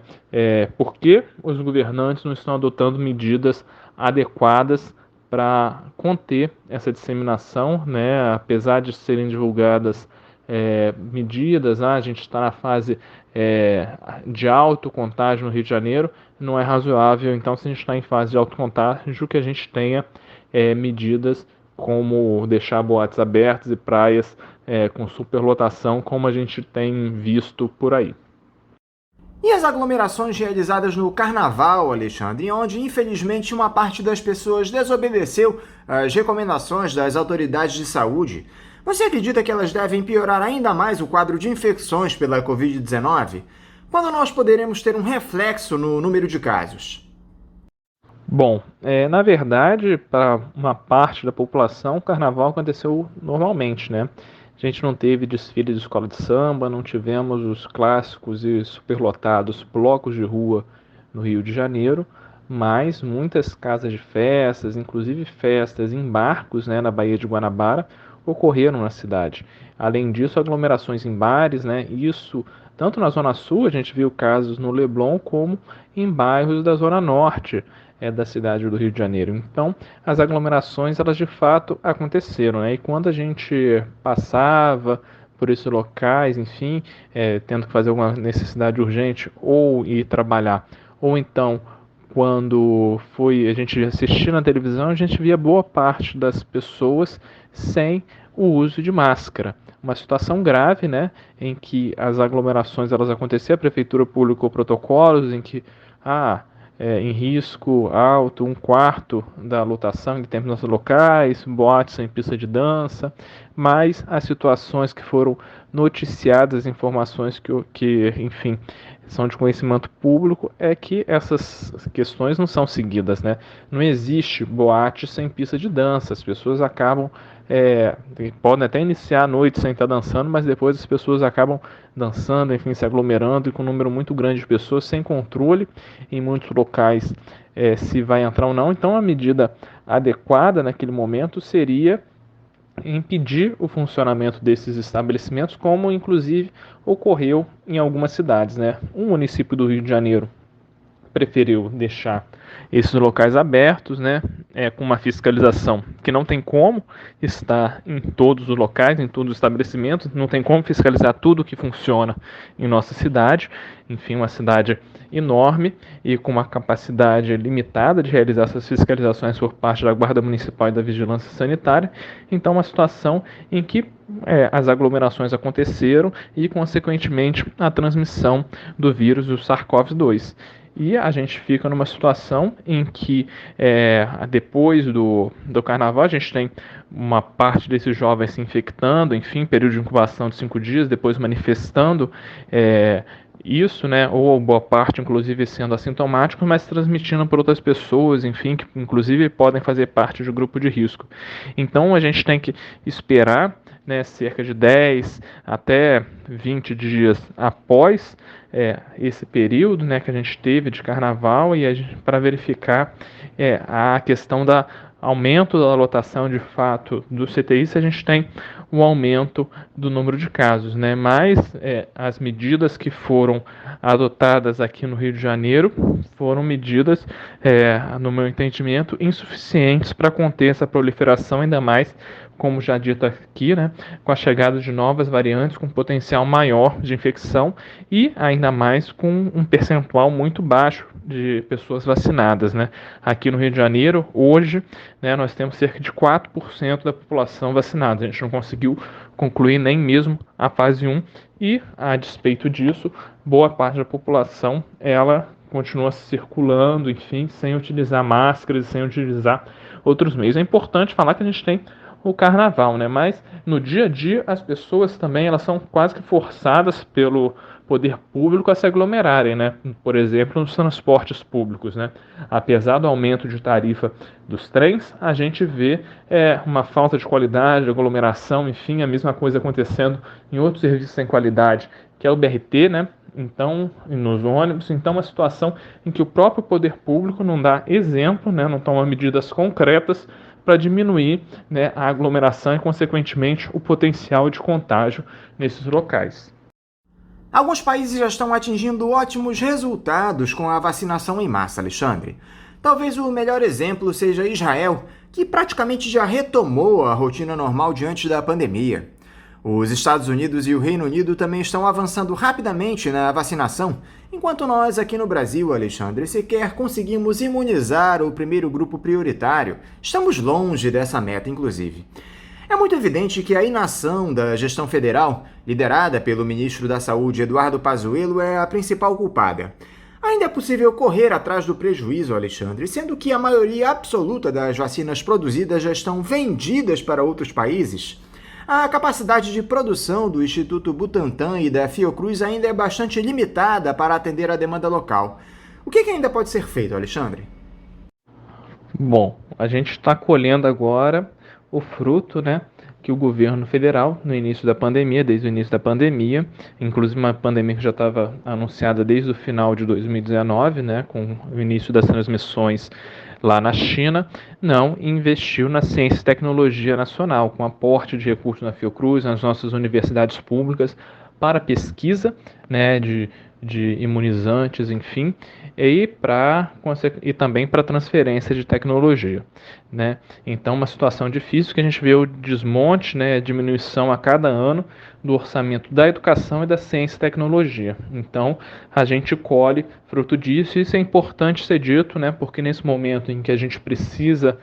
Por que os governantes não estão adotando medidas adequadas para conter essa disseminação, né? Apesar de serem divulgadas medidas, a gente está na fase de alto contágio no Rio de Janeiro, não é razoável, então, se a gente está em fase de alto contágio, que a gente tenha medidas como deixar boates abertas e praias com superlotação, como a gente tem visto por aí. E as aglomerações realizadas no Carnaval, Alexandre, onde infelizmente uma parte das pessoas desobedeceu às recomendações das autoridades de saúde, você acredita que elas devem piorar ainda mais o quadro de infecções pela Covid-19? Quando nós poderemos ter um reflexo no número de casos? Bom, na verdade, para uma parte da população, o Carnaval aconteceu normalmente, né? A gente não teve desfile de escola de samba, não tivemos os clássicos e superlotados blocos de rua no Rio de Janeiro, mas muitas casas de festas, inclusive festas em barcos, né, na Baía de Guanabara, ocorreram na cidade. Além disso, aglomerações em bares, né, isso tanto na Zona Sul, a gente viu casos no Leblon, como em bairros da Zona Norte da cidade do Rio de Janeiro. Então, as aglomerações, elas de fato aconteceram, né? E quando a gente passava por esses locais, enfim, tendo que fazer alguma necessidade urgente, ou ir trabalhar, ou então, quando a gente assistia na televisão, a gente via boa parte das pessoas sem o uso de máscara. Uma situação grave, né, em que as aglomerações elas aconteciam, a prefeitura publicou protocolos em que em risco alto, 1/4 da lotação em determinados locais, boates em pista de dança, mas as situações que foram noticiadas, informações que enfim, são de conhecimento público, é que essas questões não são seguidas, né? Não existe boate sem pista de dança, as pessoas acabam podem até iniciar a noite sem estar dançando, mas depois as pessoas acabam dançando, enfim, se aglomerando e com um número muito grande de pessoas, sem controle em muitos locais se vai entrar ou não. Então a medida adequada naquele momento seria impedir o funcionamento desses estabelecimentos, como inclusive ocorreu em algumas cidades, né? Um município do Rio de Janeiro preferiu deixar esses locais abertos, né, com uma fiscalização que não tem como estar em todos os locais, em todos os estabelecimentos, não tem como fiscalizar tudo que funciona em nossa cidade, enfim, uma cidade enorme e com uma capacidade limitada de realizar essas fiscalizações por parte da Guarda Municipal e da Vigilância Sanitária. Então, uma situação em que as aglomerações aconteceram e, consequentemente, a transmissão do vírus do SARS-CoV-2. E a gente fica numa situação em que, depois do carnaval, a gente tem uma parte desses jovens se infectando, enfim, período de incubação de 5 dias, depois manifestando isso, né, ou boa parte, inclusive, sendo assintomáticos, mas transmitindo para outras pessoas, enfim, que inclusive podem fazer parte de grupo de risco. Então, a gente tem que esperar, né, cerca de 10 até 20 dias após esse período, né, que a gente teve de carnaval, e para verificar a questão da aumento da lotação de fato do CTI, se a gente tem um aumento do número de casos, né? Mas as medidas que foram adotadas aqui no Rio de Janeiro foram medidas, no meu entendimento, insuficientes para conter essa proliferação, ainda mais, como já dito aqui, né, com a chegada de novas variantes com potencial maior de infecção e ainda mais com um percentual muito baixo de pessoas vacinadas, né? Aqui no Rio de Janeiro, hoje, né, nós temos cerca de 4% da população vacinada. A gente não conseguiu concluir nem mesmo a fase 1 e, a despeito disso, boa parte da população ela continua circulando, enfim, sem utilizar máscaras, sem utilizar outros meios. É importante falar que a gente tem o carnaval, né? Mas no dia a dia as pessoas também elas são quase que forçadas pelo poder público a se aglomerarem, né? Por exemplo, nos transportes públicos, né? Apesar do aumento de tarifa dos trens, a gente vê uma falta de qualidade, de aglomeração, enfim, a mesma coisa acontecendo em outros serviços sem qualidade, que é o BRT, né? Então, nos ônibus, então uma situação em que o próprio poder público não dá exemplo, né? Não toma medidas concretas para diminuir, né, a aglomeração e, consequentemente, o potencial de contágio nesses locais. Alguns países já estão atingindo ótimos resultados com a vacinação em massa, Alexandre. Talvez o melhor exemplo seja Israel, que praticamente já retomou a rotina normal diante da pandemia. Os Estados Unidos e o Reino Unido também estão avançando rapidamente na vacinação, enquanto nós aqui no Brasil, Alexandre, sequer conseguimos imunizar o primeiro grupo prioritário. Estamos longe dessa meta, inclusive. É muito evidente que a inação da gestão federal, liderada pelo ministro da Saúde, Eduardo Pazuello, é a principal culpada. Ainda é possível correr atrás do prejuízo, Alexandre, sendo que a maioria absoluta das vacinas produzidas já estão vendidas para outros países. A capacidade de produção do Instituto Butantan e da Fiocruz ainda é bastante limitada para atender a demanda local. O que ainda pode ser feito, Alexandre? Bom, a gente está colhendo agora o fruto, né, que o governo federal, no início da pandemia, desde o início da pandemia, inclusive uma pandemia que já estava anunciada desde o final de 2019, né, com o início das transmissões lá na China, não investiu na ciência e tecnologia nacional, com aporte de recursos na Fiocruz, nas nossas universidades públicas, para pesquisa, né, de imunizantes, enfim, e também para transferência de tecnologia, né? Então, uma situação difícil que a gente vê o desmonte, né, a diminuição a cada ano do orçamento da educação e da ciência e tecnologia. Então, a gente colhe fruto disso, e isso é importante ser dito, né, porque nesse momento em que a gente precisa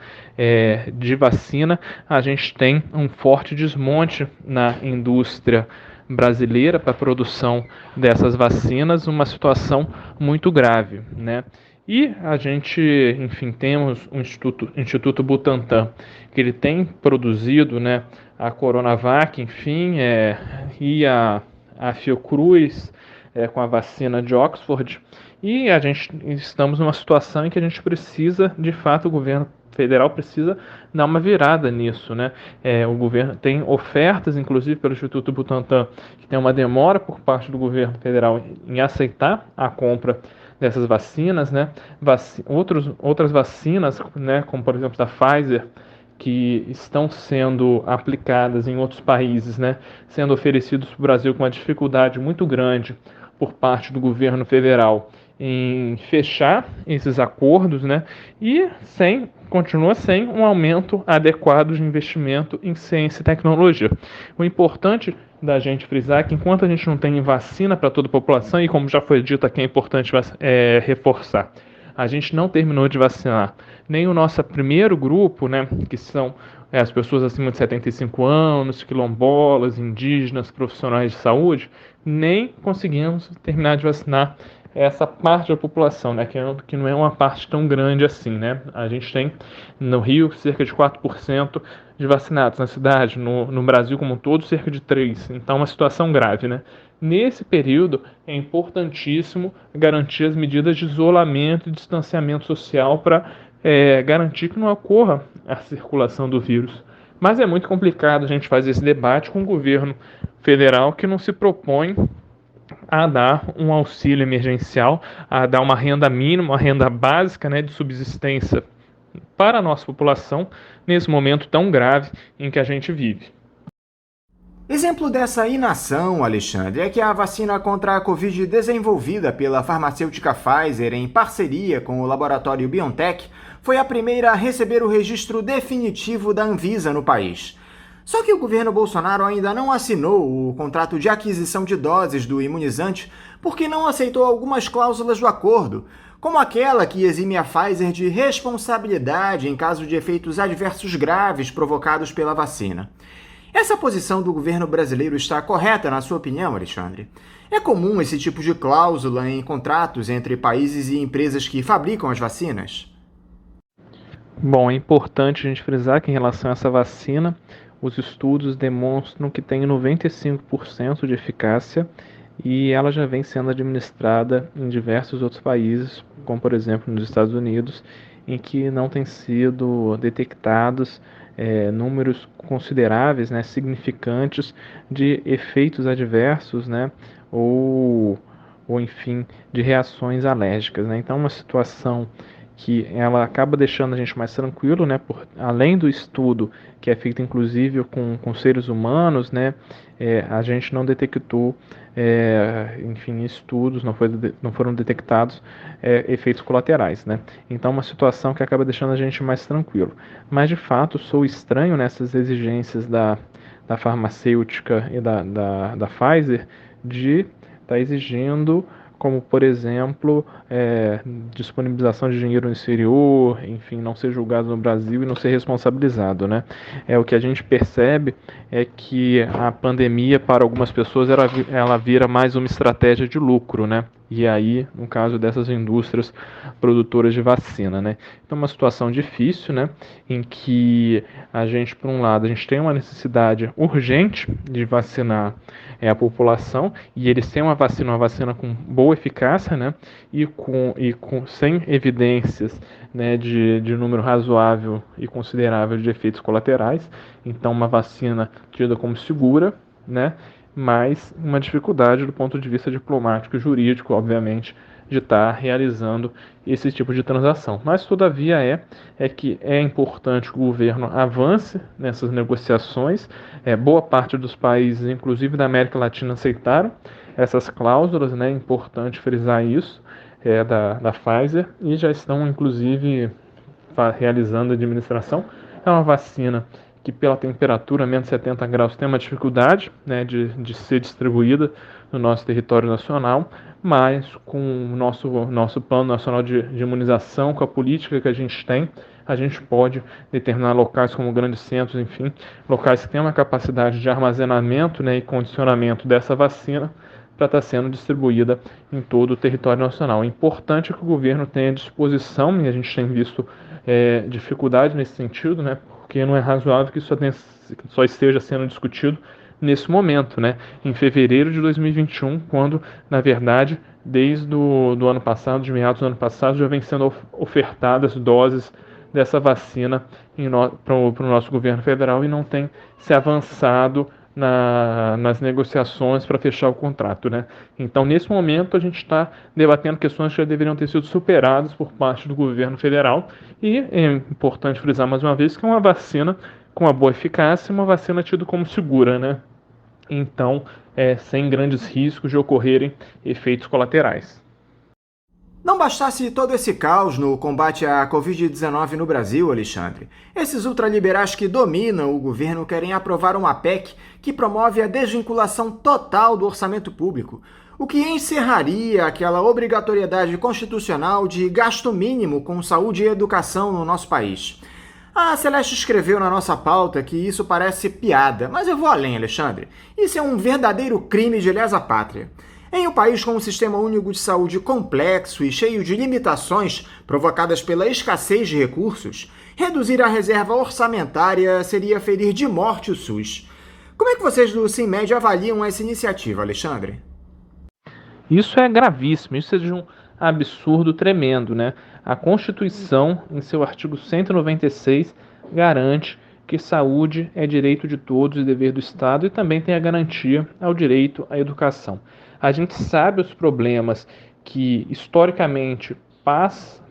de vacina, a gente tem um forte desmonte na indústria brasileira para a produção dessas vacinas, uma situação muito grave, né? E a gente, enfim, temos o Instituto Butantan, que ele tem produzido, né, a Coronavac, enfim, e a Fiocruz com a vacina de Oxford, e a gente estamos numa situação em que a gente precisa, de fato, o governo federal precisa dar uma virada nisso, né? O governo tem ofertas, inclusive pelo Instituto Butantan, que tem uma demora por parte do governo federal em aceitar a compra dessas vacinas, né? Outras vacinas, né, como por exemplo da Pfizer, que estão sendo aplicadas em outros países, né, sendo oferecidos para o Brasil com uma dificuldade muito grande por parte do governo federal em fechar esses acordos, né? E continua sem um aumento adequado de investimento em ciência e tecnologia. O importante da gente frisar é que enquanto a gente não tem vacina para toda a população, e como já foi dito aqui, é importante reforçar, a gente não terminou de vacinar nem o nosso primeiro grupo, né, que são as pessoas acima de 75 anos, quilombolas, indígenas, profissionais de saúde, nem conseguimos terminar de vacinar essa parte da população, né, que não é uma parte tão grande assim, né? A gente tem no Rio cerca de 4% de vacinados na cidade, no Brasil como um todo cerca de 3%, então uma situação grave, né? Nesse período é importantíssimo garantir as medidas de isolamento e distanciamento social para garantir que não ocorra a circulação do vírus. Mas é muito complicado a gente fazer esse debate com o governo federal que não se propõe a dar um auxílio emergencial, a dar uma renda mínima, uma renda básica, né, de subsistência para a nossa população nesse momento tão grave em que a gente vive. Exemplo dessa inação, Alexandre, é que a vacina contra a Covid desenvolvida pela farmacêutica Pfizer em parceria com o laboratório BioNTech foi a primeira a receber o registro definitivo da Anvisa no país. Só que o governo Bolsonaro ainda não assinou o contrato de aquisição de doses do imunizante porque não aceitou algumas cláusulas do acordo, como aquela que exime a Pfizer de responsabilidade em caso de efeitos adversos graves provocados pela vacina. Essa posição do governo brasileiro está correta, na sua opinião, Alexandre? É comum esse tipo de cláusula em contratos entre países e empresas que fabricam as vacinas? Bom, é importante a gente frisar que em relação a essa vacina, os estudos demonstram que tem 95% de eficácia e ela já vem sendo administrada em diversos outros países, como por exemplo nos Estados Unidos, em que não tem sido detectados números consideráveis, né, significantes de efeitos adversos, né, ou enfim, de reações alérgicas, né? Então, uma situação que ela acaba deixando a gente mais tranquilo, né? Além do estudo que é feito inclusive com seres humanos, né? A gente não detectou, enfim, estudos, não foram detectados efeitos colaterais, né? Então, uma situação que acaba deixando a gente mais tranquilo. Mas, de fato, sou estranho nessas exigências da farmacêutica e da Pfizer de estar exigindo, como por exemplo, disponibilização de dinheiro no exterior, enfim, não ser julgado no Brasil e não ser responsabilizado, né? O que a gente percebe é que a pandemia para algumas pessoas ela vira mais uma estratégia de lucro, né? E aí, no caso dessas indústrias produtoras de vacina, né? Então, uma situação difícil, né? Em que a gente, por um lado, a gente tem uma necessidade urgente de vacinar a população, e eles têm uma vacina com boa eficácia, né? E sem evidências, né, de número razoável e considerável de efeitos colaterais. Então, uma vacina tida como segura, né? Mas uma dificuldade do ponto de vista diplomático e jurídico, obviamente, de estar realizando esse tipo de transação. Mas, todavia, é que é importante que o governo avance nessas negociações. Boa parte dos países, inclusive da América Latina, aceitaram essas cláusulas, né? É importante frisar isso, da Pfizer, e já estão, inclusive, realizando a administração. É uma vacina que pela temperatura, menos 70 graus, tem uma dificuldade, né, de ser distribuída no nosso território nacional, mas com o nosso plano nacional de imunização, com a política que a gente tem, a gente pode determinar locais como grandes centros, enfim, locais que têm uma capacidade de armazenamento, né, e condicionamento dessa vacina para estar sendo distribuída em todo o território nacional. É importante que o governo tenha disposição, e a gente tem visto dificuldade nesse sentido, né, porque não é razoável que isso só esteja sendo discutido nesse momento, né, em fevereiro de 2021, quando, na verdade, desde do ano passado, de meados do ano passado, já vem sendo ofertadas doses dessa vacina para o nosso governo federal e não tem se avançado nas negociações para fechar o contrato, né? Então, nesse momento, a gente está debatendo questões que já deveriam ter sido superadas por parte do governo federal, e é importante frisar mais uma vez que é uma vacina com uma boa eficácia, uma vacina tida como segura, né? Então, sem grandes riscos de ocorrerem efeitos colaterais. Não bastasse todo esse caos no combate à Covid-19 no Brasil, Alexandre, esses ultraliberais que dominam o governo querem aprovar uma PEC que promove a desvinculação total do orçamento público, o que encerraria aquela obrigatoriedade constitucional de gasto mínimo com saúde e educação no nosso país. A Celeste escreveu na nossa pauta que isso parece piada, mas eu vou além, Alexandre. Isso é um verdadeiro crime de lesa pátria. Em um país com um sistema único de saúde complexo e cheio de limitações provocadas pela escassez de recursos, reduzir a reserva orçamentária seria ferir de morte o SUS. Como é que vocês do CIMED avaliam essa iniciativa, Alexandre? Isso é gravíssimo, isso é de um absurdo tremendo, né? A Constituição, em seu artigo 196, garante que saúde é direito de todos e dever do Estado e também tem a garantia ao direito à educação. A gente sabe os problemas que historicamente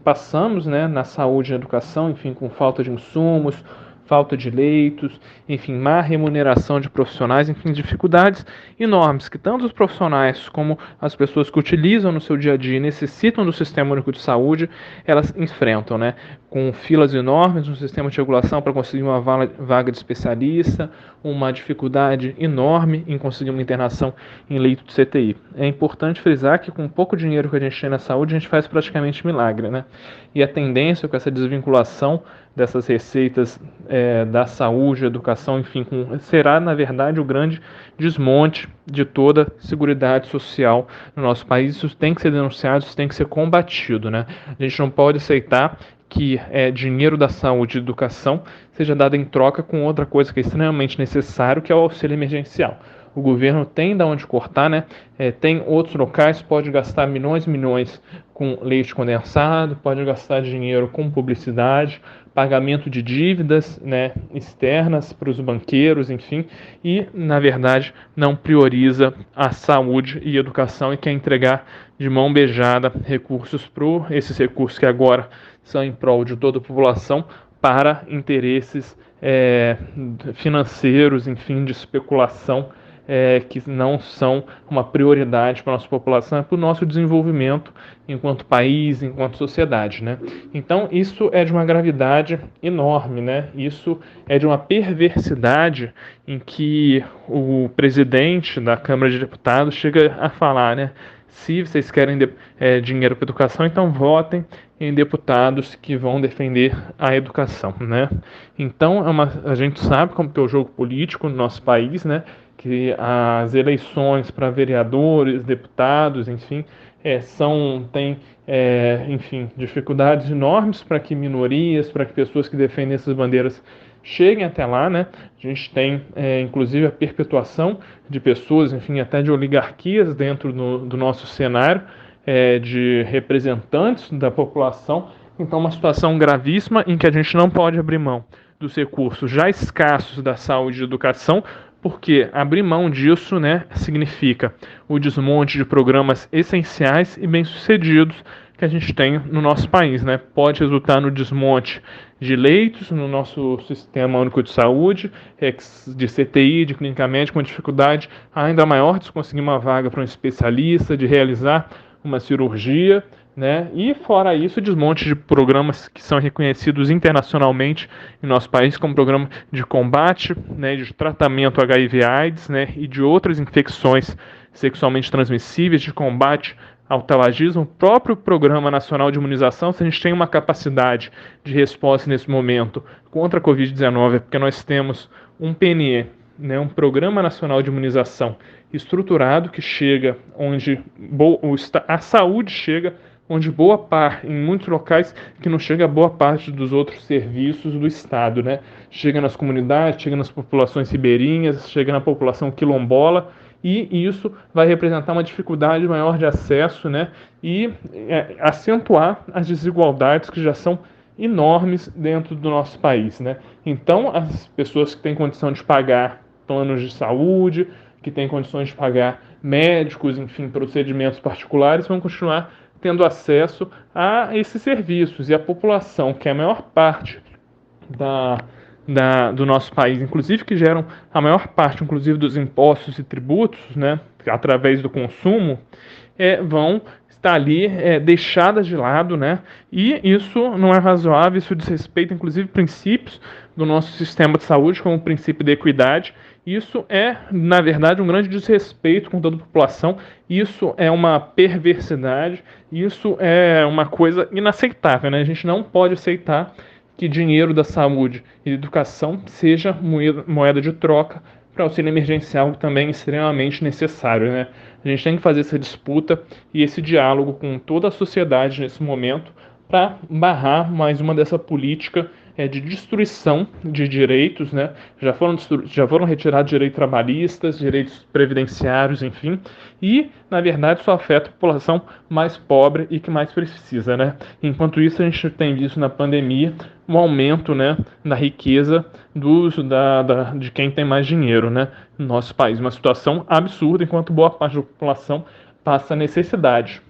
passamos, né, na saúde e na educação, enfim, com falta de insumos, falta de leitos, enfim, má remuneração de profissionais, enfim, dificuldades enormes que tanto os profissionais como as pessoas que utilizam no seu dia a dia e necessitam do Sistema Único de Saúde, elas enfrentam, né? Com filas enormes no sistema de regulação para conseguir uma vaga de especialista, uma dificuldade enorme em conseguir uma internação em leito de CTI. É importante frisar que com pouco dinheiro que a gente tem na saúde, a gente faz praticamente milagre, né? E a tendência com essa desvinculação dessas receitas da saúde, educação, enfim, será, na verdade, o grande desmonte de toda a seguridade social no nosso país. Isso tem que ser denunciado, isso tem que ser combatido, né? A gente não pode aceitar que dinheiro da saúde e educação seja dado em troca com outra coisa que é extremamente necessário, que é o auxílio emergencial. O governo tem de onde cortar, né? Tem outros locais, pode gastar milhões e milhões com leite condensado, pode gastar dinheiro com publicidade, pagamento de dívidas, né, externas para os banqueiros, enfim, e, na verdade, não prioriza a saúde e educação e quer entregar de mão beijada recursos esses recursos que agora são em prol de toda a população para interesses financeiros, enfim, de especulação, que não são uma prioridade para a nossa população, é para o nosso desenvolvimento enquanto país, enquanto sociedade, né? Então, isso é de uma gravidade enorme, né? Isso é de uma perversidade em que o presidente da Câmara de Deputados chega a falar, né? Se vocês querem dinheiro para educação, então votem em deputados que vão defender a educação, né? Então, a gente sabe como que é o jogo político no nosso país, né? Que as eleições para vereadores, deputados, enfim, têm dificuldades enormes para que minorias, para que pessoas que defendem essas bandeiras cheguem até lá, né? A gente tem, inclusive, a perpetuação de pessoas, enfim, até de oligarquias dentro do nosso cenário, de representantes da população. Então, uma situação gravíssima em que a gente não pode abrir mão dos recursos já escassos da saúde e educação, porque abrir mão disso, né, significa o desmonte de programas essenciais e bem-sucedidos que a gente tem no nosso país, né? Pode resultar no desmonte de leitos no nosso Sistema Único de Saúde, de CTI, de clínica médica, com dificuldade ainda maior de conseguir uma vaga para um especialista, de realizar uma cirurgia, né? E fora isso, desmonte de programas que são reconhecidos internacionalmente em nosso país como programa de combate, né, de tratamento HIV/AIDS, né, e de outras infecções sexualmente transmissíveis, de combate ao tabagismo. O próprio Programa Nacional de Imunização, se a gente tem uma capacidade de resposta nesse momento contra a Covid-19, é porque nós temos um PNE, né, um Programa Nacional de Imunização estruturado que chega onde a saúde chega, onde em muitos locais que não chega a boa parte dos outros serviços do Estado, né? Chega nas comunidades, chega nas populações ribeirinhas, chega na população quilombola, e isso vai representar uma dificuldade maior de acesso, né? E acentuar as desigualdades que já são enormes dentro do nosso país, né? Então, as pessoas que têm condição de pagar planos de saúde, que têm condições de pagar médicos, enfim, procedimentos particulares, vão continuar tendo acesso a esses serviços, e a população, que é a maior parte do nosso país, inclusive que geram a maior parte, inclusive, dos impostos e tributos, né, através do consumo, vão está ali deixada de lado, né? E isso não é razoável, isso desrespeita inclusive princípios do nosso sistema de saúde, como o princípio da equidade. Isso é, na verdade, um grande desrespeito com toda a população, isso é uma perversidade, isso é uma coisa inaceitável, né? A gente não pode aceitar que dinheiro da saúde e da educação seja moeda de troca para auxílio emergencial, também extremamente necessário, né? A gente tem que fazer essa disputa e esse diálogo com toda a sociedade nesse momento para barrar mais uma dessa política de destruição de direitos, né? Já foram retirados direitos trabalhistas, direitos previdenciários, enfim, e, na verdade, só afeta a população mais pobre e que mais precisa, né? Enquanto isso, a gente tem visto na pandemia um aumento, né, da riqueza do uso de quem tem mais dinheiro, né, no nosso país. Uma situação absurda, enquanto boa parte da população passa necessidade.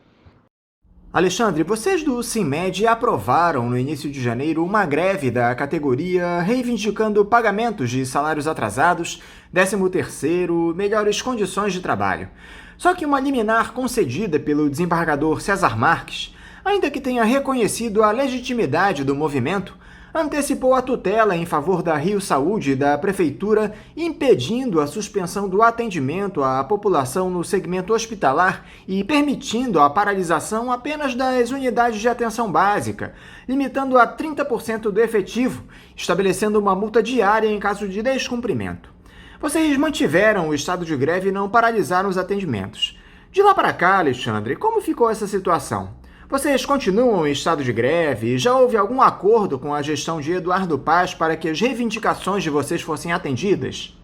Alexandre, vocês do CIMED aprovaram no início de janeiro uma greve da categoria reivindicando pagamentos de salários atrasados, 13º, melhores condições de trabalho. Só que uma liminar concedida pelo desembargador César Marques, ainda que tenha reconhecido a legitimidade do movimento, antecipou a tutela em favor da Rio Saúde e da Prefeitura, impedindo a suspensão do atendimento à população no segmento hospitalar e permitindo a paralisação apenas das unidades de atenção básica, limitando a 30% do efetivo, estabelecendo uma multa diária em caso de descumprimento. Vocês mantiveram o estado de greve e não paralisaram os atendimentos. De lá para cá, Alexandre, como ficou essa situação? Vocês continuam em estado de greve? Já houve algum acordo com a gestão de Eduardo Paes para que as reivindicações de vocês fossem atendidas?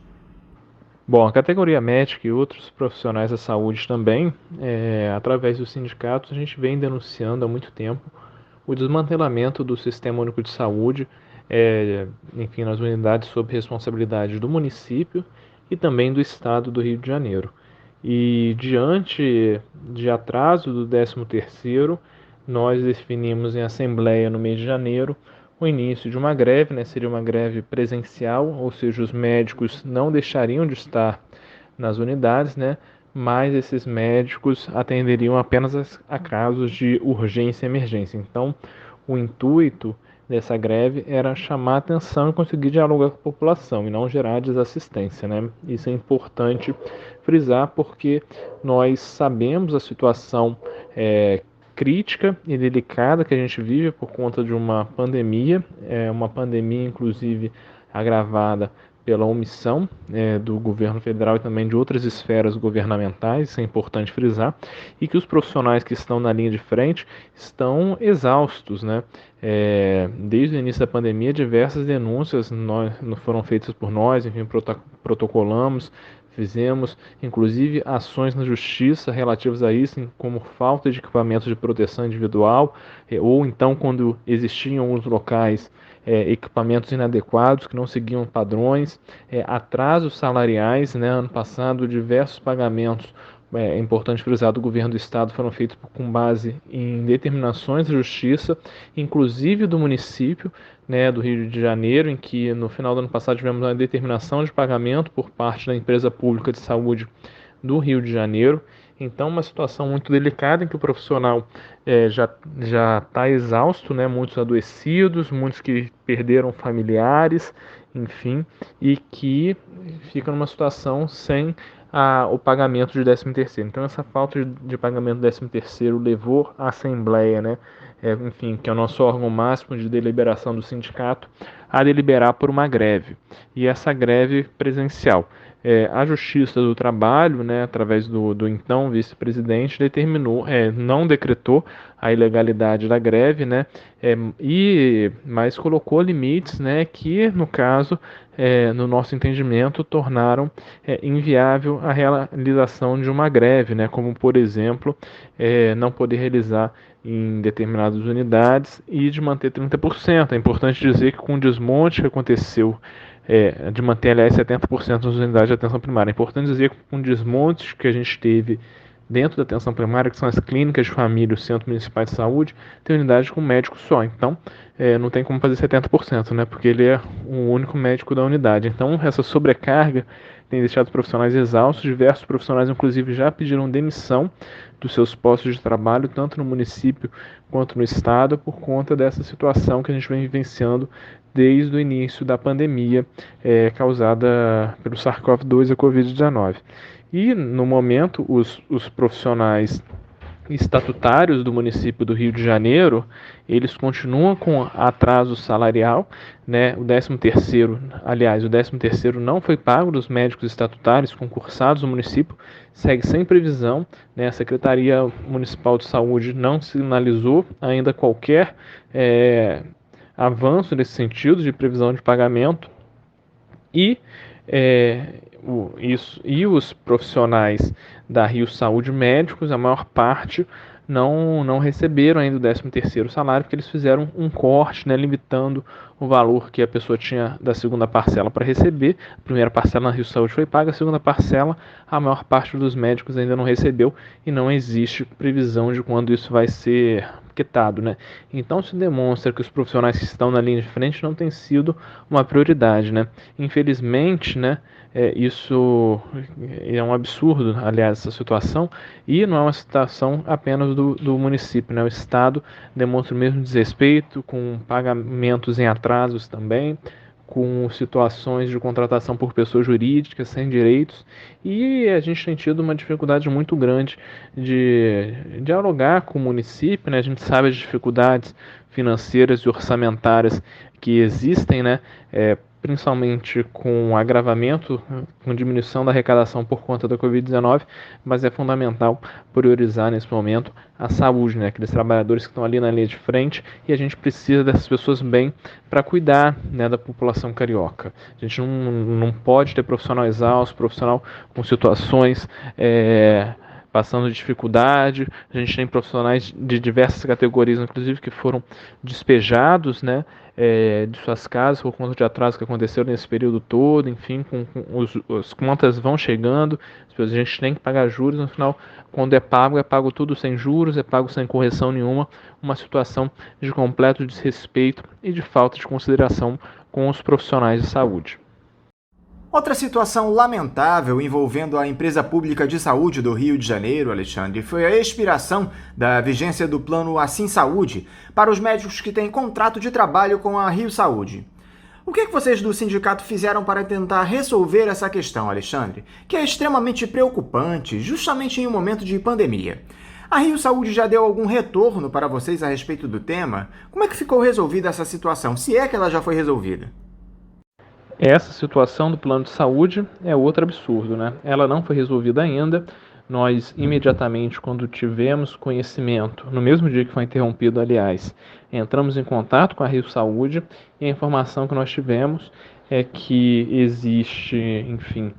Bom, a categoria médica e outros profissionais da saúde também, através dos sindicatos, a gente vem denunciando há muito tempo o desmantelamento do Sistema Único de Saúde, enfim, nas unidades sob responsabilidade do município e também do Estado do Rio de Janeiro. E diante de atraso do 13º, nós definimos em assembleia no mês de janeiro o início de uma greve, né? Seria uma greve presencial, ou seja, os médicos não deixariam de estar nas unidades, né? Mas esses médicos atenderiam apenas a casos de urgência e emergência. Então, o intuito dessa greve era chamar a atenção e conseguir dialogar com a população e não gerar desassistência, né? Isso é importante frisar porque nós sabemos a situação crítica e delicada que a gente vive por conta de uma pandemia inclusive agravada pela omissão do governo federal e também de outras esferas governamentais, isso é importante frisar, e que os profissionais que estão na linha de frente estão exaustos, né? Desde o início da pandemia, diversas denúncias foram feitas por nós, enfim, protocolamos, fizemos, inclusive, ações na justiça relativas a isso, como falta de equipamentos de proteção individual, ou então, quando existiam em alguns locais, equipamentos inadequados que não seguiam padrões, atrasos salariais, né? Ano passado, diversos pagamentos, é importante frisar, do governo do estado foram feitos com base em determinações da justiça, inclusive do município, né, do Rio de Janeiro, em que no final do ano passado tivemos uma determinação de pagamento por parte da empresa pública de saúde do Rio de Janeiro. Então, uma situação muito delicada em que o profissional já está exausto, né, muitos adoecidos, muitos que perderam familiares, enfim, e que fica numa situação sem o pagamento de 13º. Então, essa falta de pagamento do 13º levou a Assembleia, né, enfim, que é o nosso órgão máximo de deliberação do sindicato, a deliberar por uma greve. E essa greve presencial. A Justiça do Trabalho, né, através do então vice-presidente, não decretou a ilegalidade da greve, né, mas colocou limites, né, que, no caso, no nosso entendimento, tornaram inviável a realização de uma greve, né, como, por exemplo, não poder realizar em determinadas unidades e de manter 30%. É importante dizer que com o desmonte que aconteceu de manter, aliás, 70% das unidades de atenção primária. É importante dizer que com o desmonte que a gente teve dentro da atenção primária, que são as clínicas de família, os centros municipais de saúde, tem unidade com médico só. Então, não tem como fazer 70%, né? Porque ele é o único médico da unidade. Então, essa sobrecarga tem deixado os profissionais exaustos. Diversos profissionais, inclusive, já pediram demissão dos seus postos de trabalho, tanto no município quanto no estado, por conta dessa situação que a gente vem vivenciando desde o início da pandemia causada pelo SARS-CoV-2 e a Covid-19. E, no momento, os profissionais estatutários do município do Rio de Janeiro, eles continuam com atraso salarial, né? O 13º não foi pago dos médicos estatutários concursados no município, segue sem previsão, né? A Secretaria Municipal de Saúde não sinalizou ainda qualquer avanço nesse sentido de previsão de pagamento e os profissionais da Rio Saúde médicos, a maior parte não receberam ainda o 13º salário, porque eles fizeram um corte, né, limitando o valor que a pessoa tinha da segunda parcela para receber. A primeira parcela na Rio Saúde foi paga, a segunda parcela a maior parte dos médicos ainda não recebeu e não existe previsão de quando isso vai ser quitado, né? Então se demonstra que os profissionais que estão na linha de frente não têm sido uma prioridade, né? Infelizmente, né, isso é um absurdo, aliás, essa situação, e não é uma situação apenas do município, né? O Estado demonstra o mesmo desrespeito, com pagamentos em atrasos também, com situações de contratação por pessoas jurídicas sem direitos, e a gente tem tido uma dificuldade muito grande de dialogar com o município, né? A gente sabe as dificuldades financeiras e orçamentárias que existem, né? Principalmente com agravamento, com diminuição da arrecadação por conta da Covid-19, mas é fundamental priorizar nesse momento a saúde, né? Aqueles trabalhadores que estão ali na linha de frente, e a gente precisa dessas pessoas bem para cuidar, né, da população carioca. A gente não pode ter profissional exausto, profissional com situações passando dificuldade. A gente tem profissionais de diversas categorias, inclusive, que foram despejados, né, de suas casas por conta de atrasos que aconteceram nesse período todo. Enfim, as contas vão chegando, a gente tem que pagar juros. No final, quando é pago tudo sem juros, é pago sem correção nenhuma. Uma situação de completo desrespeito e de falta de consideração com os profissionais de saúde. Outra situação lamentável envolvendo a empresa pública de saúde do Rio de Janeiro, Alexandre, foi a expiração da vigência do plano Assim Saúde para os médicos que têm contrato de trabalho com a Rio Saúde. O que vocês do sindicato fizeram para tentar resolver essa questão, Alexandre, que é extremamente preocupante, justamente em um momento de pandemia? A Rio Saúde já deu algum retorno para vocês a respeito do tema? Como é que ficou resolvida essa situação, se é que ela já foi resolvida? Essa situação do plano de saúde é outro absurdo, né? Ela não foi resolvida ainda. Nós, imediatamente, quando tivemos conhecimento, no mesmo dia que foi interrompido, aliás, entramos em contato com a Rio Saúde, e a informação que nós tivemos é que existe, enfim,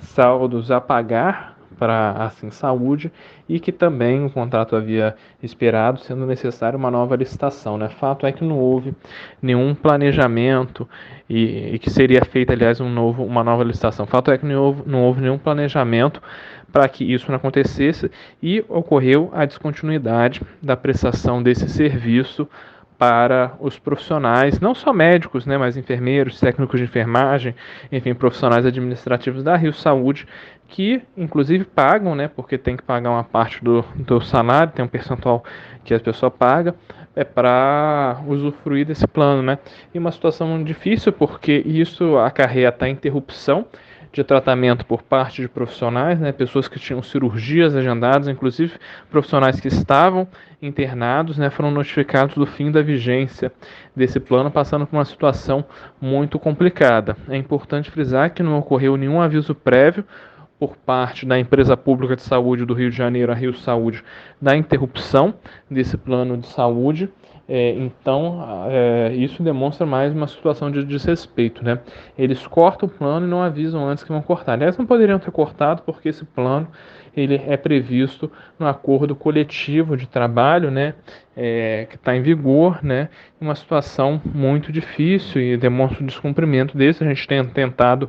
saldos a pagar para Assim Saúde, e que também o contrato havia expirado, sendo necessária uma nova licitação, né? Fato é que não houve nenhum planejamento e que seria feita, aliás, uma nova licitação. Fato é que não houve nenhum planejamento para que isso não acontecesse, e ocorreu a descontinuidade da prestação desse serviço para os profissionais, não só médicos, né, mas enfermeiros, técnicos de enfermagem, enfim, profissionais administrativos da Rio Saúde, que inclusive pagam, né, porque tem que pagar uma parte do salário, tem um percentual que a pessoa paga, para usufruir desse plano, né? E uma situação muito difícil, porque isso acarreta a interrupção de tratamento por parte de profissionais, né, pessoas que tinham cirurgias agendadas, inclusive profissionais que estavam internados, né, foram notificados do fim da vigência desse plano, passando por uma situação muito complicada. É importante frisar que não ocorreu nenhum aviso prévio por parte da empresa pública de saúde do Rio de Janeiro, a Rio Saúde, da interrupção desse plano de saúde. Então, isso demonstra mais uma situação de desrespeito, né? Eles cortam o plano e não avisam antes que vão cortar. Aliás, não poderiam ter cortado, porque esse plano ele é previsto no acordo coletivo de trabalho, né? Que está em vigor, né? Uma situação muito difícil e demonstra o descumprimento desse. A gente tem tentado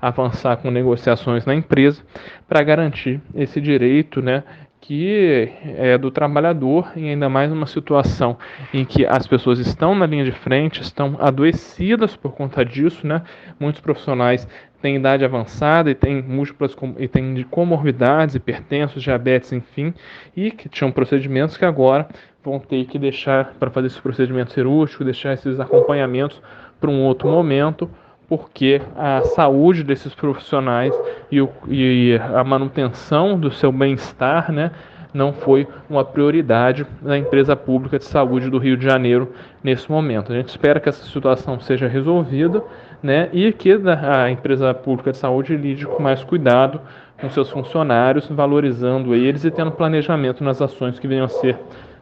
avançar com negociações na empresa para garantir esse direito, né, que é do trabalhador, e ainda mais numa situação em que as pessoas estão na linha de frente, estão adoecidas por conta disso, né? Muitos profissionais têm idade avançada e têm múltiplas e têm comorbidades, hipertensos, diabetes, enfim, e que tinham procedimentos que agora vão ter que deixar para fazer esse procedimento cirúrgico, deixar esses acompanhamentos para um outro momento, porque a saúde desses profissionais e a manutenção do seu bem-estar, né, não foi uma prioridade da empresa pública de saúde do Rio de Janeiro nesse momento. A gente espera que essa situação seja resolvida, né, e que a empresa pública de saúde lide com mais cuidado com seus funcionários, valorizando eles e tendo planejamento nas ações que venham a ser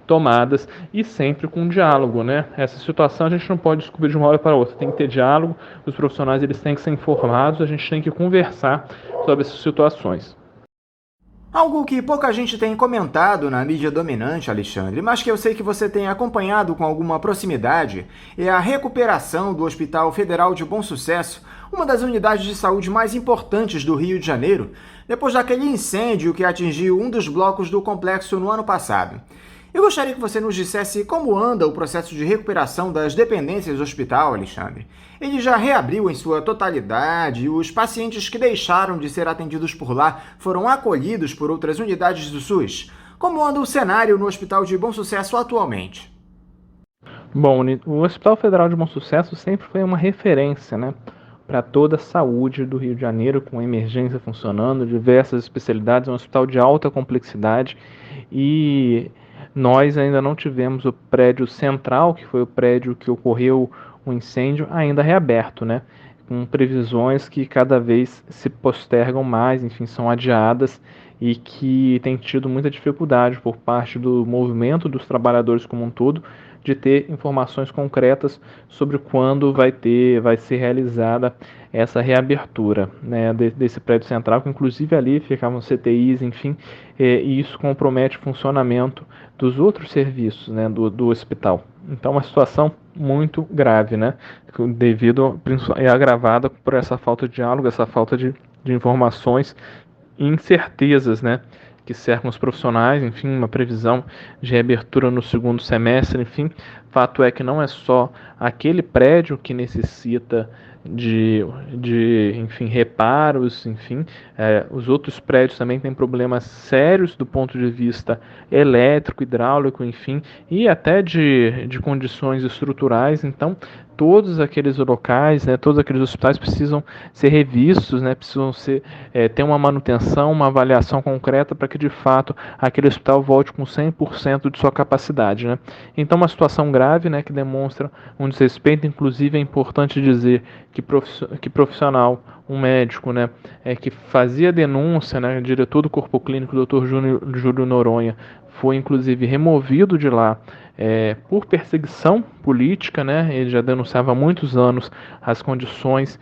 tomadas e sempre com diálogo, né? Essa situação a gente não pode descobrir de uma hora para outra, tem que ter diálogo, os profissionais eles têm que ser informados, a gente tem que conversar sobre essas situações. Algo que pouca gente tem comentado na mídia dominante, Alexandre, mas que eu sei que você tem acompanhado com alguma proximidade, é a recuperação do Hospital Federal de Bom Sucesso, uma das unidades de saúde mais importantes do Rio de Janeiro, depois daquele incêndio que atingiu um dos blocos do complexo no ano passado. Eu gostaria que você nos dissesse como anda o processo de recuperação das dependências do hospital, Alexandre. Ele já reabriu em sua totalidade e os pacientes que deixaram de ser atendidos por lá foram acolhidos por outras unidades do SUS. Como anda o cenário no Hospital de Bom Sucesso atualmente? Bom, o Hospital Federal de Bom Sucesso sempre foi uma referência, né, para toda a saúde do Rio de Janeiro, com emergência funcionando, diversas especialidades, um hospital de alta complexidade e nós ainda não tivemos o prédio central, que foi o prédio que ocorreu o incêndio, ainda reaberto, né? Com previsões que cada vez se postergam mais, enfim, são adiadas e que tem tido muita dificuldade por parte do movimento dos trabalhadores como um todo de ter informações concretas sobre quando vai ser realizada essa reabertura, né, desse prédio central, que inclusive ali ficavam CTIs, enfim, e isso compromete o funcionamento dos outros serviços, né, do hospital. Então, uma situação muito grave, né, é agravada por essa falta de diálogo, essa falta de informações e incertezas, né, que cercam os profissionais, enfim, uma previsão de reabertura no segundo semestre, enfim. Fato é que não é só aquele prédio que necessita de enfim, reparos, enfim, os outros prédios também têm problemas sérios do ponto de vista elétrico, hidráulico, enfim, e até de condições estruturais. Então, todos aqueles locais, né, todos aqueles hospitais precisam ser revistos, né, precisam ter uma manutenção, uma avaliação concreta para que, de fato, aquele hospital volte com 100% de sua capacidade, né. Então, uma situação grave, né, que demonstra um desrespeito. Inclusive, é importante dizer que profissional, um médico, né, que fazia denúncia, né, diretor do corpo clínico, Dr. Júlio Noronha, foi inclusive removido de lá por perseguição política, né? Ele já denunciava há muitos anos as condições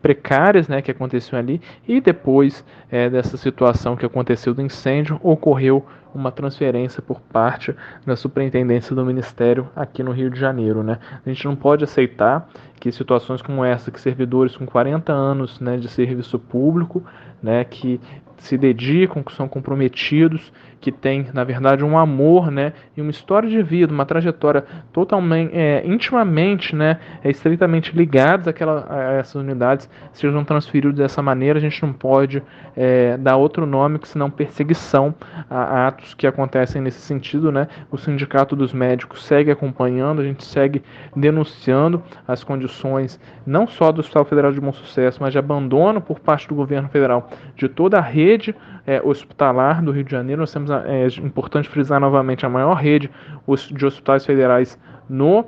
precárias, né, que aconteciam ali, e depois dessa situação que aconteceu do incêndio, ocorreu uma transferência por parte da superintendência do Ministério aqui no Rio de Janeiro, né? A gente não pode aceitar que situações como essa, que servidores com 40 anos, né, de serviço público, né, que se dedicam, que são comprometidos, que têm, na verdade, um amor, né, e uma história de vida, uma trajetória totalmente, intimamente, né, estritamente ligados a essas unidades, sejam transferidos dessa maneira. A gente não pode dar outro nome que senão perseguição a atos que acontecem nesse sentido, né. O Sindicato dos Médicos segue acompanhando, a gente segue denunciando as condições não só do Hospital Federal de Bom Sucesso, mas de abandono por parte do governo federal de toda a rede hospitalar do Rio de Janeiro. Nós temos, é importante frisar novamente, a maior rede de hospitais federais no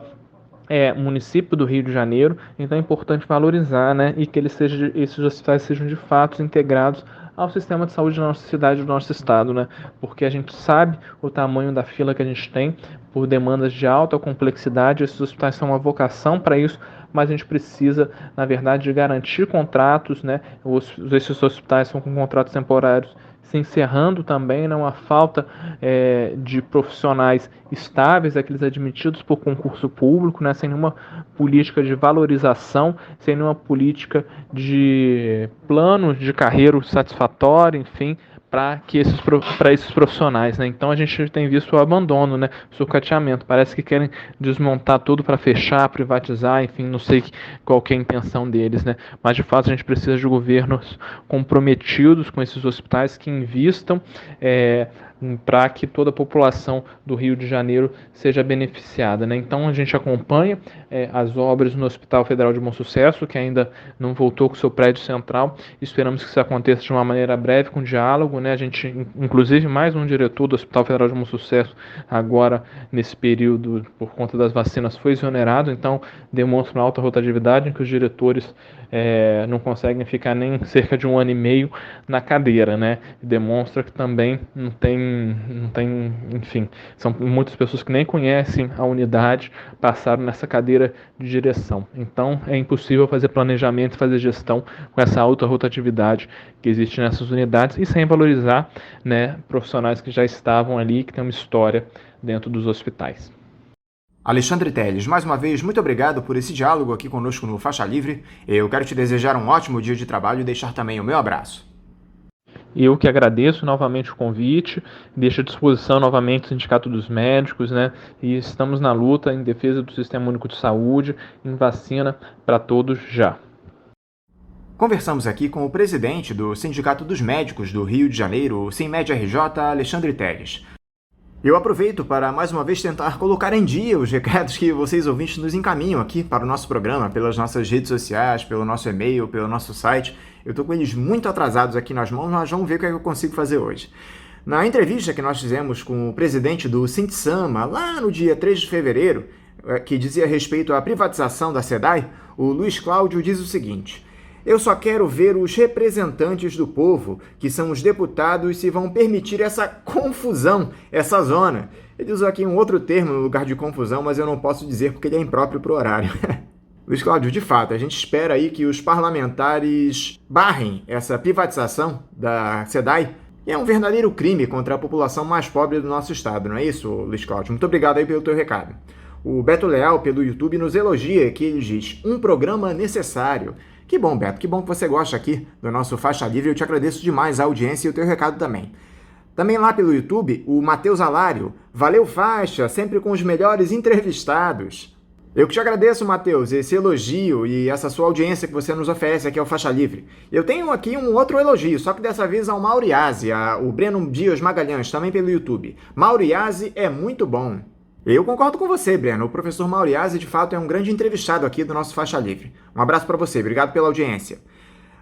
município do Rio de Janeiro. Então é importante valorizar, né, e que esses hospitais sejam de fato integrados ao sistema de saúde da nossa cidade, do nosso estado, né? Porque a gente sabe o tamanho da fila que a gente tem por demandas de alta complexidade. Esses hospitais são uma vocação para isso, mas a gente precisa, na verdade, de garantir contratos, né? Esses hospitais são com contratos temporários se encerrando também, né, uma falta de profissionais estáveis, aqueles admitidos por concurso público, né, sem nenhuma política de valorização, sem nenhuma política de plano de carreira satisfatório, enfim, para esses profissionais, né? Então a gente tem visto o abandono, né? O sucateamento. Parece que querem desmontar tudo para fechar, privatizar, enfim, não sei qual que é a intenção deles, né? Mas de fato a gente precisa de governos comprometidos com esses hospitais que invistam para que toda a população do Rio de Janeiro seja beneficiada, né? Então a gente acompanha as obras no Hospital Federal de Bom Sucesso, que ainda não voltou com o seu prédio central. Esperamos que isso aconteça de uma maneira breve, com diálogo, né? A gente, inclusive, mais um diretor do Hospital Federal de Bom Sucesso, agora nesse período, por conta das vacinas, foi exonerado, então demonstra uma alta rotatividade em que os diretores não conseguem ficar nem cerca de 1 ano e meio na cadeira, né? Demonstra que também não tem, enfim, são muitas pessoas que nem conhecem a unidade, passaram nessa cadeira de direção. Então é impossível fazer planejamento e fazer gestão com essa alta rotatividade que existe nessas unidades e sem valorizar, né, profissionais que já estavam ali, que têm uma história dentro dos hospitais. Alexandre Telles, mais uma vez, muito obrigado por esse diálogo aqui conosco no Faixa Livre. Eu quero te desejar um ótimo dia de trabalho e deixar também o meu abraço. Eu que agradeço novamente o convite, deixo à disposição novamente o Sindicato dos Médicos, né? E estamos na luta em defesa do Sistema Único de Saúde, em vacina para todos já. Conversamos aqui com o presidente do Sindicato dos Médicos do Rio de Janeiro, o SINMED-RJ, Alexandre Telles. Eu aproveito para, mais uma vez, tentar colocar em dia os recados que vocês ouvintes nos encaminham aqui para o nosso programa, pelas nossas redes sociais, pelo nosso e-mail, pelo nosso site. Eu estou com eles muito atrasados aqui nas mãos, mas vamos ver o que eu consigo fazer hoje. Na entrevista que nós fizemos com o presidente do Sintsama, lá no dia 3 de fevereiro, que dizia respeito à privatização da SEDAI, o Luiz Cláudio diz o seguinte: eu só quero ver os representantes do povo, que são os deputados, se vão permitir essa confusão, essa zona. Ele usou aqui um outro termo no lugar de confusão, mas eu não posso dizer porque ele é impróprio para o horário. Luiz Cláudio, de fato, a gente espera aí que os parlamentares barrem essa privatização da SEDAI, que é um verdadeiro crime contra a população mais pobre do nosso estado, não é isso, Luiz Cláudio? Muito obrigado aí pelo teu recado. O Beto Leal, pelo YouTube, nos elogia, que ele diz, um programa necessário. Que bom, Beto, que bom que você gosta aqui do nosso Faixa Livre. Eu te agradeço demais a audiência e o teu recado também. Também lá pelo YouTube, o Matheus Alário. Valeu, Faixa, sempre com os melhores entrevistados. Eu que te agradeço, Matheus, esse elogio e essa sua audiência que você nos oferece aqui ao Faixa Livre. Eu tenho aqui um outro elogio, só que dessa vez ao Mauriase, o Breno Dias Magalhães, também pelo YouTube. Mauriase é muito bom. Eu concordo com você, Breno. O professor Mauriase, de fato, é um grande entrevistado aqui do nosso Faixa Livre. Um abraço para você, obrigado pela audiência.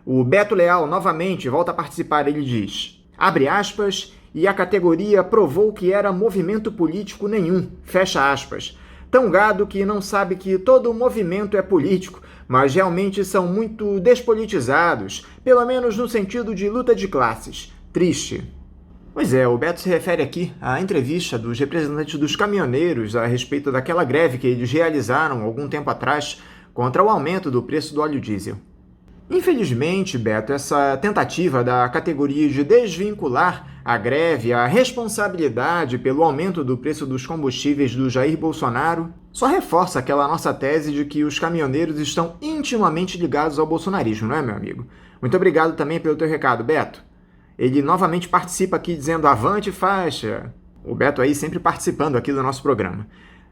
O Beto Leal, novamente, volta a participar. Ele diz, abre aspas, e a categoria provou que era movimento político nenhum, fecha aspas. Tão gado que não sabe que todo movimento é político, mas realmente são muito despolitizados, pelo menos no sentido de luta de classes. Triste. Pois é, o Beto se refere aqui à entrevista dos representantes dos caminhoneiros a respeito daquela greve que eles realizaram algum tempo atrás contra o aumento do preço do óleo diesel. Infelizmente, Beto, essa tentativa da categoria de desvincular a greve à responsabilidade pelo aumento do preço dos combustíveis do Jair Bolsonaro só reforça aquela nossa tese de que os caminhoneiros estão intimamente ligados ao bolsonarismo, não é, meu amigo? Muito obrigado também pelo teu recado, Beto. Ele novamente participa aqui dizendo avante faixa. O Beto aí sempre participando aqui do nosso programa.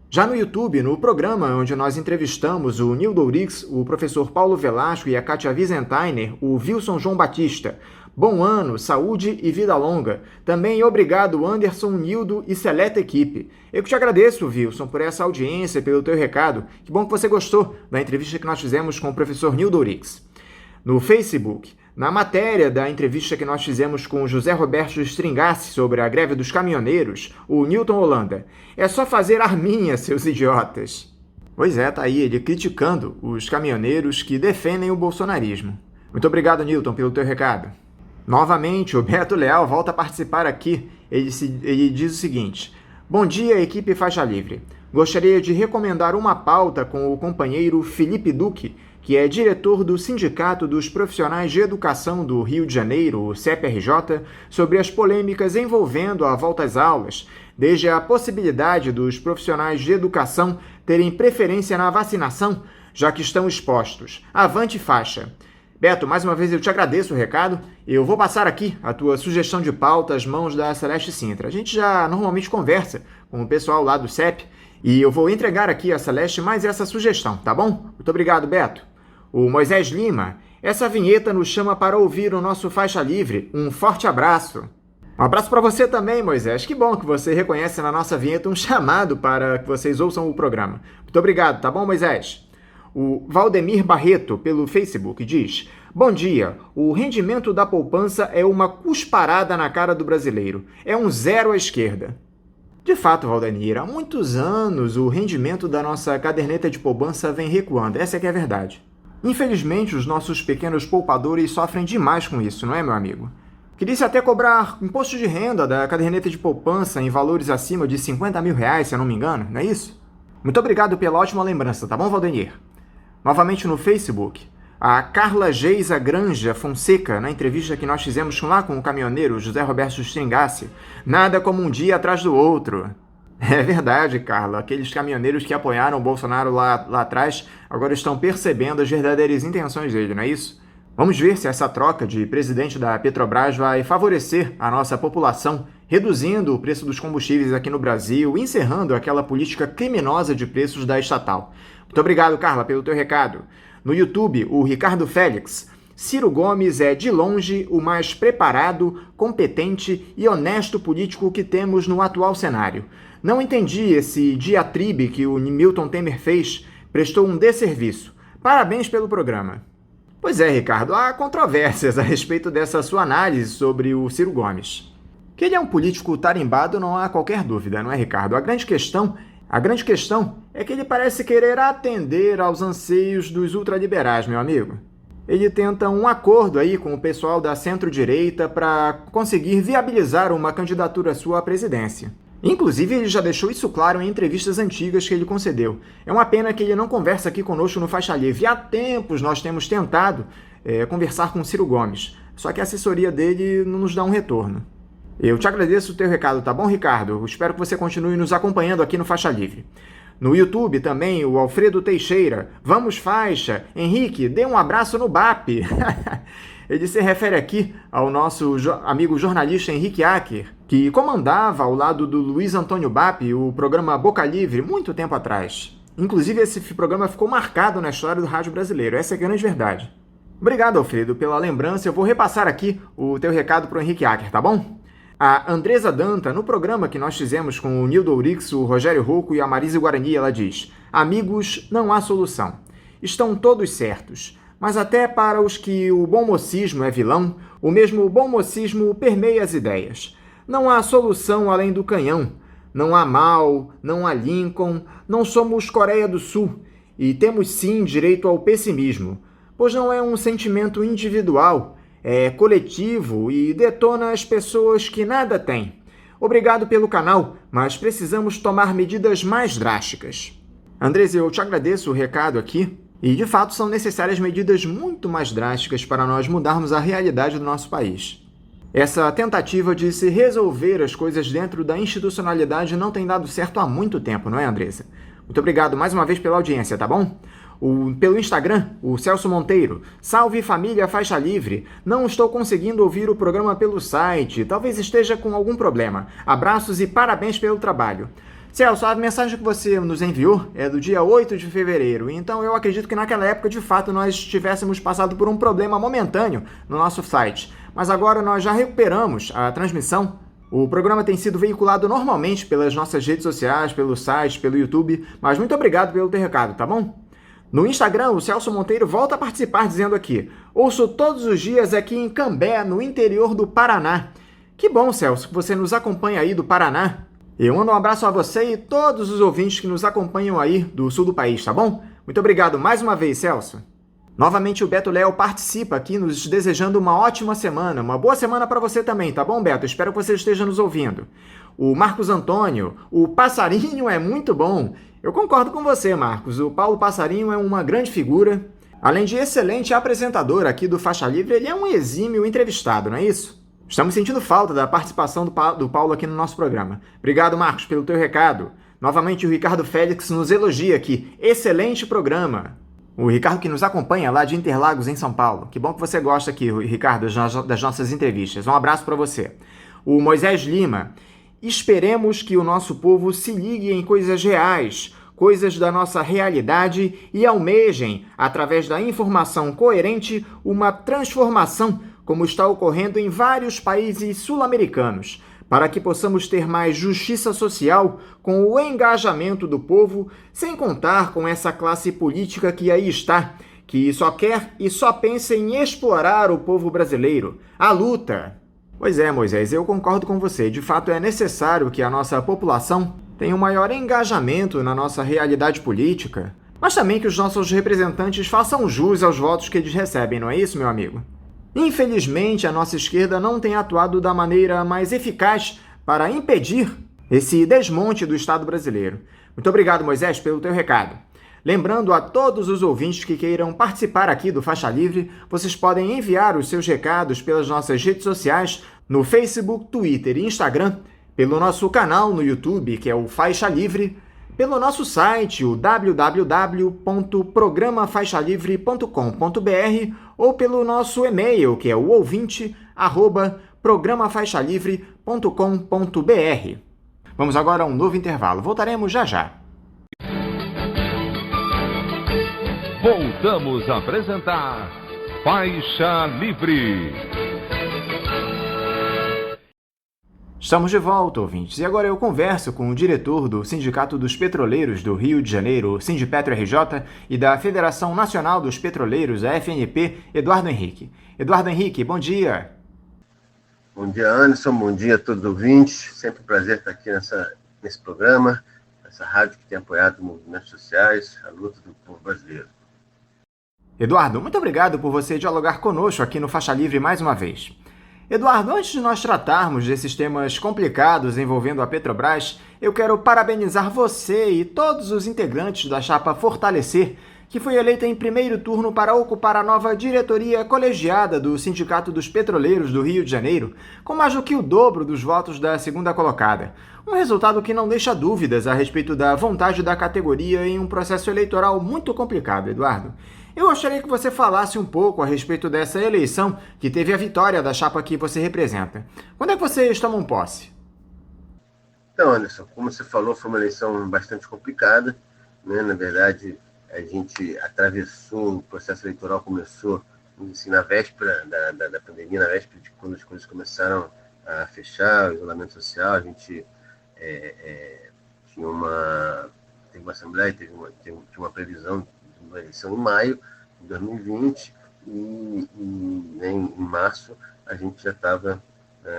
Já no YouTube, no programa onde nós entrevistamos o Nildo Ourix, o professor Paulo Velasco e a Kátia Wiesenthiner, o Wilson João Batista. Bom ano, saúde e vida longa. Também obrigado Anderson, Nildo e seleta equipe. Eu que te agradeço, Wilson, por essa audiência, pelo teu recado. Que bom que você gostou da entrevista que nós fizemos com o professor Nildo Ourix. No Facebook, na matéria da entrevista que nós fizemos com o José Roberto Stringassi sobre a greve dos caminhoneiros, o Newton Holanda, é só fazer arminha, seus idiotas. Pois é, tá aí ele criticando os caminhoneiros que defendem o bolsonarismo. Muito obrigado, Newton, pelo teu recado. Novamente, o Beto Leal volta a participar aqui. Ele diz o seguinte, bom dia, equipe Faixa Livre. Gostaria de recomendar uma pauta com o companheiro Felipe Duque, que é diretor do Sindicato dos Profissionais de Educação do Rio de Janeiro, o CEPRJ, sobre as polêmicas envolvendo a volta às aulas, desde a possibilidade dos profissionais de educação terem preferência na vacinação, já que estão expostos. Avante faixa! Beto, mais uma vez eu te agradeço o recado. Eu vou passar aqui a tua sugestão de pauta às mãos da Celeste Sintra. A gente já normalmente conversa com o pessoal lá do CEP e eu vou entregar aqui a Celeste mais essa sugestão, tá bom? Muito obrigado, Beto. O Moisés Lima, essa vinheta nos chama para ouvir o nosso Faixa Livre. Um forte abraço. Um abraço para você também, Moisés. Que bom que você reconhece na nossa vinheta um chamado para que vocês ouçam o programa. Muito obrigado, tá bom, Moisés? O Valdemir Barreto, pelo Facebook, diz: bom dia, o rendimento da poupança é uma cusparada na cara do brasileiro. É um zero à esquerda. De fato, Valdemir, há muitos anos o rendimento da nossa caderneta de poupança vem recuando. Essa é que é a verdade. Infelizmente, os nossos pequenos poupadores sofrem demais com isso, não é, meu amigo? Queria-se até cobrar imposto de renda da caderneta de poupança em valores acima de 50 mil reais, se eu não me engano, não é isso? Muito obrigado pela ótima lembrança, tá bom, Valdemir? Novamente no Facebook, a Carla Geisa Granja Fonseca, na entrevista que nós fizemos lá com o caminhoneiro José Roberto Stringassi, nada como um dia atrás do outro. É verdade, Carla, aqueles caminhoneiros que apoiaram o Bolsonaro lá atrás agora estão percebendo as verdadeiras intenções dele, não é isso? Vamos ver se essa troca de presidente da Petrobras vai favorecer a nossa população, reduzindo o preço dos combustíveis aqui no Brasil, encerrando aquela política criminosa de preços da estatal. Muito obrigado, Carla, pelo teu recado. No YouTube, o Ricardo Félix. Ciro Gomes é, de longe, o mais preparado, competente e honesto político que temos no atual cenário. Não entendi esse diatribe que o Milton Temer fez. Prestou um desserviço. Parabéns pelo programa. Pois é, Ricardo, há controvérsias a respeito dessa sua análise sobre o Ciro Gomes. Que ele é um político tarimbado não há qualquer dúvida, não é, Ricardo? A grande questão é que ele parece querer atender aos anseios dos ultraliberais, meu amigo. Ele tenta um acordo aí com o pessoal da centro-direita para conseguir viabilizar uma candidatura sua à presidência. Inclusive, ele já deixou isso claro em entrevistas antigas que ele concedeu. É uma pena que ele não conversa aqui conosco no Faixa Livre. Há tempos nós temos tentado conversar com o Ciro Gomes, só que a assessoria dele não nos dá um retorno. Eu te agradeço o teu recado, tá bom, Ricardo? Eu espero que você continue nos acompanhando aqui no Faixa Livre. No YouTube também, o Alfredo Teixeira. Vamos, faixa! Henrique, dê um abraço no BAP. Ele se refere aqui ao nosso amigo jornalista Henrique Acker, que comandava ao lado do Luiz Antônio Bap o programa Boca Livre muito tempo atrás. Inclusive, esse programa ficou marcado na história do rádio brasileiro. Essa é a grande verdade. Obrigado, Alfredo, pela lembrança. Eu vou repassar aqui o teu recado para o Henrique Acker, tá bom? A Andresa Danta, no programa que nós fizemos com o Nildo Ourix, o Rogério Rocco e a Marise Guarani, ela diz: amigos, não há solução. Estão todos certos. Mas até para os que o bom mocismo é vilão, o mesmo bom mocismo permeia as ideias. Não há solução além do canhão. Não há Mao, não há Lincoln, não somos Coreia do Sul. E temos sim direito ao pessimismo, pois não é um sentimento individual, é coletivo e detona as pessoas que nada têm. Obrigado pelo canal, mas precisamos tomar medidas mais drásticas. Andrés, eu te agradeço o recado aqui. E, de fato, são necessárias medidas muito mais drásticas para nós mudarmos a realidade do nosso país. Essa tentativa de se resolver as coisas dentro da institucionalidade não tem dado certo há muito tempo, não é, Andressa? Muito obrigado mais uma vez pela audiência, tá bom? Pelo Instagram, o Celso Monteiro. Salve família Faixa Livre. Não estou conseguindo ouvir o programa pelo site. Talvez esteja com algum problema. Abraços e parabéns pelo trabalho. Celso, a mensagem que você nos enviou é do dia 8 de fevereiro, então eu acredito que naquela época, de fato, nós tivéssemos passado por um problema momentâneo no nosso site. Mas agora nós já recuperamos a transmissão. O programa tem sido veiculado normalmente pelas nossas redes sociais, pelo site, pelo YouTube, mas muito obrigado pelo teu recado, tá bom? No Instagram, o Celso Monteiro volta a participar dizendo aqui: ouço todos os dias aqui em Cambé, no interior do Paraná. Que bom, Celso, que você nos acompanha aí do Paraná. Eu mando um abraço a você e todos os ouvintes que nos acompanham aí do sul do país, tá bom? Muito obrigado mais uma vez, Celso. Novamente o Beto Léo participa aqui nos desejando uma ótima semana, uma boa semana para você também, tá bom, Beto? Espero que você esteja nos ouvindo. O Marcos Antônio, o Passarinho é muito bom. Eu concordo com você, Marcos. O Paulo Passarinho é uma grande figura. Além de excelente apresentador aqui do Faixa Livre, ele é um exímio entrevistado, não é isso? Estamos sentindo falta da participação do Paulo aqui no nosso programa. Obrigado, Marcos, pelo teu recado. Novamente o Ricardo Félix nos elogia aqui. Excelente programa. O Ricardo que nos acompanha lá de Interlagos, em São Paulo. Que bom que você gosta aqui, Ricardo, das nossas entrevistas. Um abraço para você. O Moisés Lima. Esperemos que o nosso povo se ligue em coisas reais, coisas da nossa realidade e almejem, através da informação coerente, uma transformação como está ocorrendo em vários países sul-americanos, para que possamos ter mais justiça social com o engajamento do povo, sem contar com essa classe política que aí está, que só quer e só pensa em explorar o povo brasileiro. A luta! Pois é, Moisés, eu concordo com você. De fato, é necessário que a nossa população tenha um maior engajamento na nossa realidade política, mas também que os nossos representantes façam jus aos votos que eles recebem, não é isso, meu amigo? Infelizmente, a nossa esquerda não tem atuado da maneira mais eficaz para impedir esse desmonte do Estado brasileiro. Muito obrigado, Moisés, pelo teu recado. Lembrando a todos os ouvintes que queiram participar aqui do Faixa Livre, vocês podem enviar os seus recados pelas nossas redes sociais, no Facebook, Twitter e Instagram, pelo nosso canal no YouTube, que é o Faixa Livre, pelo nosso site, o www.programafaixalivre.com.br, ou pelo nosso e-mail, que é o ouvinte@programafaixalivre.com.br. Vamos agora a um novo intervalo. Voltaremos já já. Voltamos a apresentar Faixa Livre. Estamos de volta, ouvintes, e agora eu converso com o diretor do Sindicato dos Petroleiros do Rio de Janeiro, Sindipetro RJ, e da Federação Nacional dos Petroleiros, a FNP, Eduardo Henrique. Eduardo Henrique, bom dia. Bom dia, Anderson, bom dia a todos os ouvintes. Sempre um prazer estar aqui nesse programa, essa rádio que tem apoiado movimentos sociais, a luta do povo brasileiro. Eduardo, muito obrigado por você dialogar conosco aqui no Faixa Livre mais uma vez. Eduardo, antes de nós tratarmos desses temas complicados envolvendo a Petrobras, eu quero parabenizar você e todos os integrantes da chapa Fortalecer, que foi eleita em primeiro turno para ocupar a nova diretoria colegiada do Sindicato dos Petroleiros do Rio de Janeiro, com mais do que o dobro dos votos da segunda colocada. Um resultado que não deixa dúvidas a respeito da vontade da categoria em um processo eleitoral muito complicado, Eduardo. Eu gostaria que você falasse um pouco a respeito dessa eleição que teve a vitória da chapa que você representa. Quando é que vocês tomam posse? Então, Anderson, como você falou, foi uma eleição bastante complicada, né? Na verdade, a gente atravessou, o processo eleitoral começou assim, na véspera da pandemia, na véspera de quando as coisas começaram a fechar, o isolamento social, a gente teve uma assembleia, tinha uma previsão de uma eleição em maio de 2020 e em março a gente já estava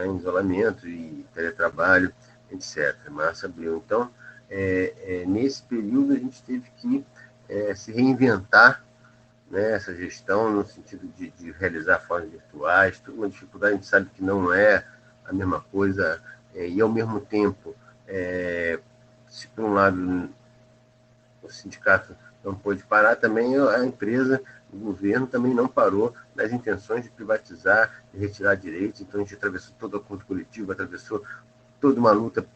em isolamento e teletrabalho, etc. Março, abril. Então, nesse período a gente teve que se reinventar, né, essa gestão no sentido de realizar formas virtuais, toda uma dificuldade, a gente sabe que não é a mesma coisa, e ao mesmo tempo, se por um lado o sindicato não pôde parar, também a empresa, o governo também não parou nas intenções de privatizar, de retirar direitos. Então a gente atravessou todo o acordo coletivo, atravessou toda uma luta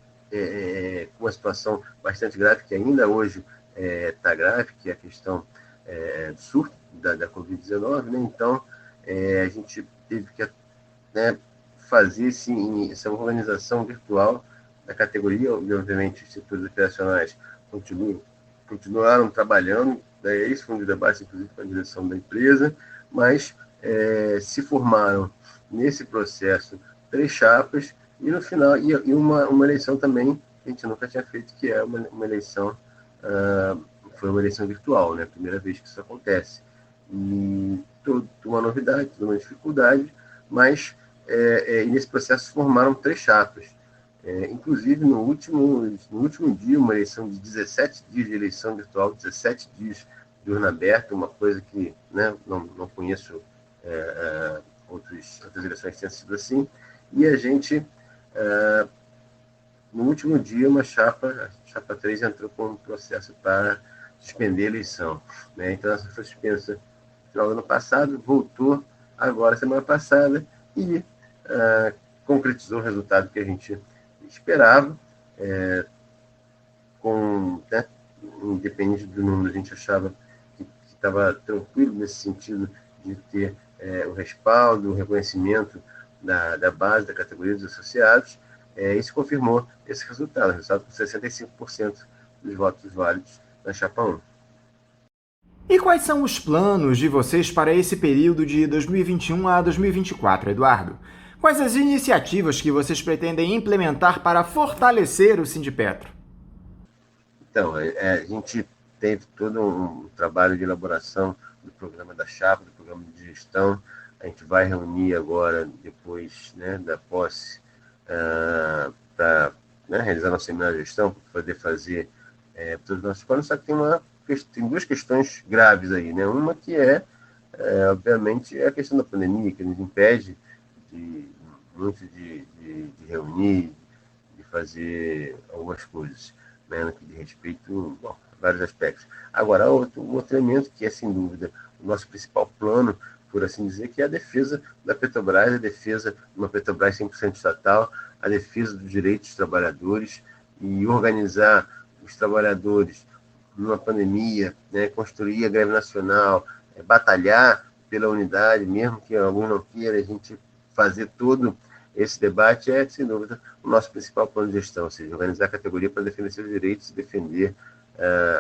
com uma situação bastante grave, que ainda hoje está grave, que é a questão do surto da Covid-19, né? Então a gente teve que fazer essa organização virtual da categoria, e obviamente os setores operacionais continuaram trabalhando, isso foi um debate, inclusive, com a direção da empresa, mas se formaram nesse processo 3 chapas, e no final, e uma eleição também que a gente nunca tinha feito, que é uma eleição, foi uma eleição virtual, né? A primeira vez que isso acontece. E toda uma novidade, toda uma dificuldade, mas nesse processo se formaram 3 chapas. Inclusive, no último dia, uma eleição de 17 dias de eleição virtual, 17 dias de urna aberta, uma coisa que, né, não conheço outras eleições que tenham sido assim, e a gente, no último dia, a chapa 3 entrou com um processo para suspender a eleição, né? Então, essa foi suspensa final do ano passado, voltou agora semana passada e concretizou o resultado que a gente esperava, né, independente do número, a gente achava que estava tranquilo nesse sentido de ter o respaldo, o reconhecimento da base, da categoria dos associados, e se confirmou esse resultado com 65% dos votos válidos na chapa 1. E quais são os planos de vocês para esse período de 2021 a 2024, Eduardo? Quais as iniciativas que vocês pretendem implementar para fortalecer o Sindipetro? Então, a gente teve todo um trabalho de elaboração do programa da chapa, do programa de gestão. A gente vai reunir agora, depois, né, da posse, para realizar nosso seminário de gestão, para poder fazer todos os nossos planos, só que tem duas questões graves aí, né? Uma que obviamente, a questão da pandemia, que nos impede muito de reunir, de fazer algumas coisas, né, no que diz respeito a vários aspectos. Agora, outro elemento que é, sem dúvida, o nosso principal plano, por assim dizer, que é a defesa da Petrobras, a defesa de uma Petrobras 100% estatal, a defesa dos direitos dos trabalhadores e organizar os trabalhadores numa pandemia, né, construir a greve nacional, batalhar pela unidade, mesmo que alguns não queiram, a gente fazer todo esse debate sem dúvida, o nosso principal plano de gestão, ou seja, organizar a categoria para defender seus direitos e defender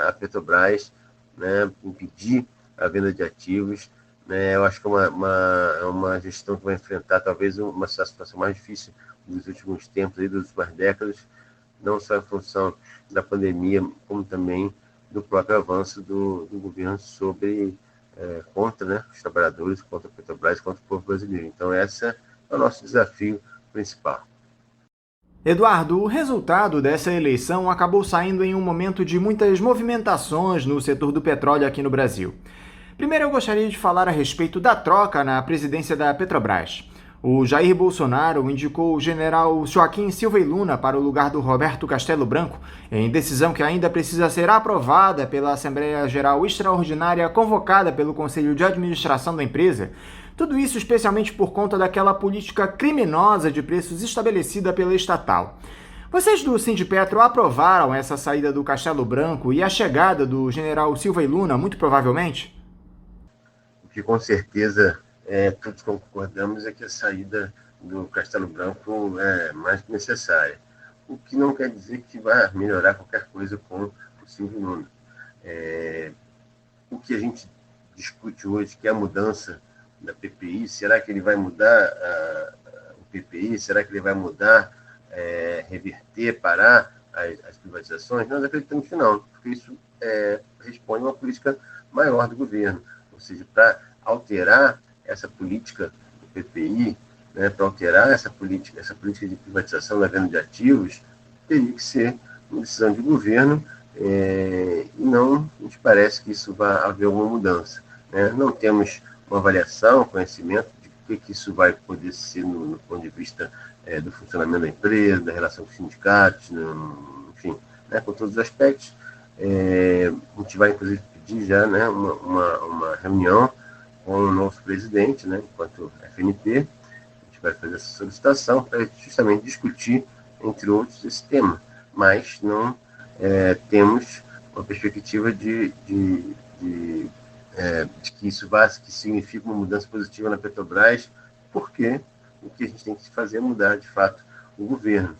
a Petrobras, né, impedir a venda de ativos. Né, eu acho que é uma gestão que vai enfrentar talvez uma situação mais difícil dos últimos tempos, das últimas décadas, não só em função da pandemia, como também do próprio avanço do governo contra, né, os trabalhadores, contra a Petrobras, contra o povo brasileiro. Então, esse é o nosso desafio principal. Eduardo, o resultado dessa eleição acabou saindo em um momento de muitas movimentações no setor do petróleo aqui no Brasil. Primeiro, eu gostaria de falar a respeito da troca na presidência da Petrobras. O Jair Bolsonaro indicou o general Joaquim Silva e Luna para o lugar do Roberto Castelo Branco, em decisão que ainda precisa ser aprovada pela Assembleia Geral Extraordinária convocada pelo Conselho de Administração da empresa. Tudo isso especialmente por conta daquela política criminosa de preços estabelecida pela estatal. Vocês do Sindipetro aprovaram essa saída do Castelo Branco e a chegada do general Silva e Luna, muito provavelmente? O que com certeza todos concordamos é que a saída do Castelo Branco é mais que necessária. O que não quer dizer que vai melhorar qualquer coisa com o Silva e Luna. O que a gente discute hoje, que é a mudança da PPI, será que ele vai mudar o PPI? Será que ele vai mudar, reverter, parar as privatizações? Nós acreditamos que não, porque isso responde a uma política maior do governo. Ou seja, para alterar essa política do PPI, né, para alterar essa política de privatização da venda de ativos, teria que ser uma decisão de governo e não nos parece que isso vai haver alguma mudança. Né? Não temos uma avaliação, conhecimento de que isso vai poder ser no ponto de vista do funcionamento da empresa, da relação com os sindicatos, enfim, né, com todos os aspectos. A gente vai, inclusive, pedir já, né, uma reunião com o novo presidente, né, enquanto FNP. A gente vai fazer essa solicitação para justamente discutir, entre outros, esse tema. Mas não temos uma perspectiva de que isso que significa uma mudança positiva na Petrobras, porque o que a gente tem que fazer é mudar, de fato, o governo.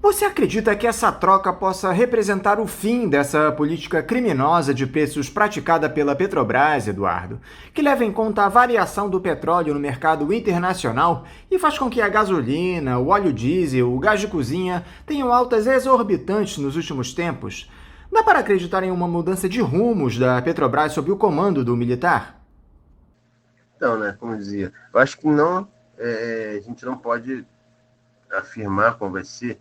Você acredita que essa troca possa representar o fim dessa política criminosa de preços praticada pela Petrobras, Eduardo, que leva em conta a variação do petróleo no mercado internacional e faz com que a gasolina, o óleo diesel, o gás de cozinha tenham altas exorbitantes nos últimos tempos? Dá para acreditar em uma mudança de rumos da Petrobras sob o comando do militar? Então, né, como eu dizia, eu acho que não, a gente não pode afirmar qual vai ser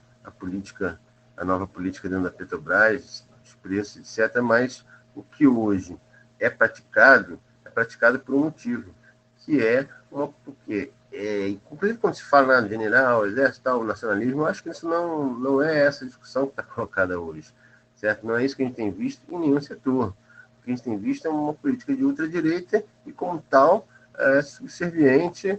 a nova política dentro da Petrobras, os preços, etc., mas o que hoje é praticado por um motivo, que porque, inclusive quando se fala no general, exército, tal, nacionalismo, eu acho que isso não é essa discussão que está colocada hoje, certo? Não é isso que a gente tem visto em nenhum setor. que a gente tem visto é uma política de ultradireita e, como tal, subserviente,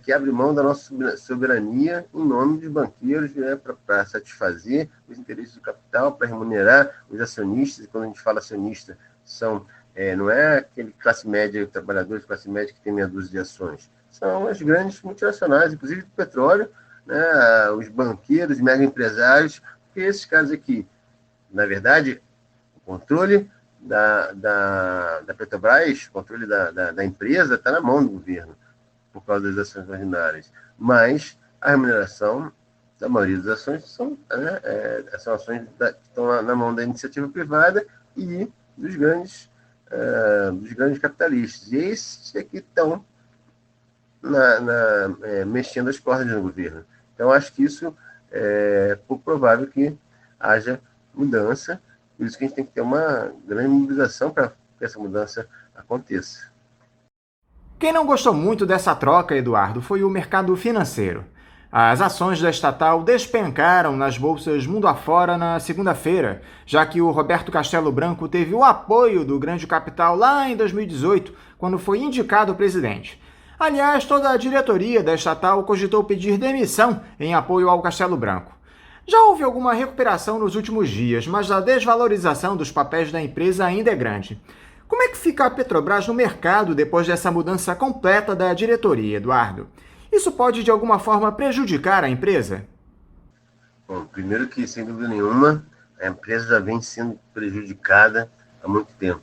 que abre mão da nossa soberania em nome dos banqueiros, né, para satisfazer os interesses do capital, para remunerar os acionistas. E quando a gente fala acionista, não é aquele classe média, trabalhadores de classe média que tem meia dúzia de ações, são as grandes multinacionais, inclusive do petróleo, né, os banqueiros, mega empresários, porque esses caras aqui, na verdade, o controle da Petrobras, o controle da empresa está na mão do governo, por causa das ações ordinárias. Mas a remuneração da maioria das ações são ações que estão na mão da iniciativa privada e dos grandes capitalistas. E esses aqui estão mexendo as cordas no governo. Então, acho que isso é pouco provável que haja mudança. Por isso que a gente tem que ter uma grande mobilização para que essa mudança aconteça. Quem não gostou muito dessa troca, Eduardo, foi o mercado financeiro. As ações da estatal despencaram nas bolsas mundo afora na segunda-feira, já que o Roberto Castelo Branco teve o apoio do grande capital lá em 2018, quando foi indicado presidente. Aliás, toda a diretoria da estatal cogitou pedir demissão em apoio ao Castelo Branco. Já houve alguma recuperação nos últimos dias, mas a desvalorização dos papéis da empresa ainda é grande. Como é que fica a Petrobras no mercado depois dessa mudança completa da diretoria, Eduardo? Isso pode, de alguma forma, prejudicar a empresa? Bom, primeiro que, sem dúvida nenhuma, a empresa já vem sendo prejudicada há muito tempo,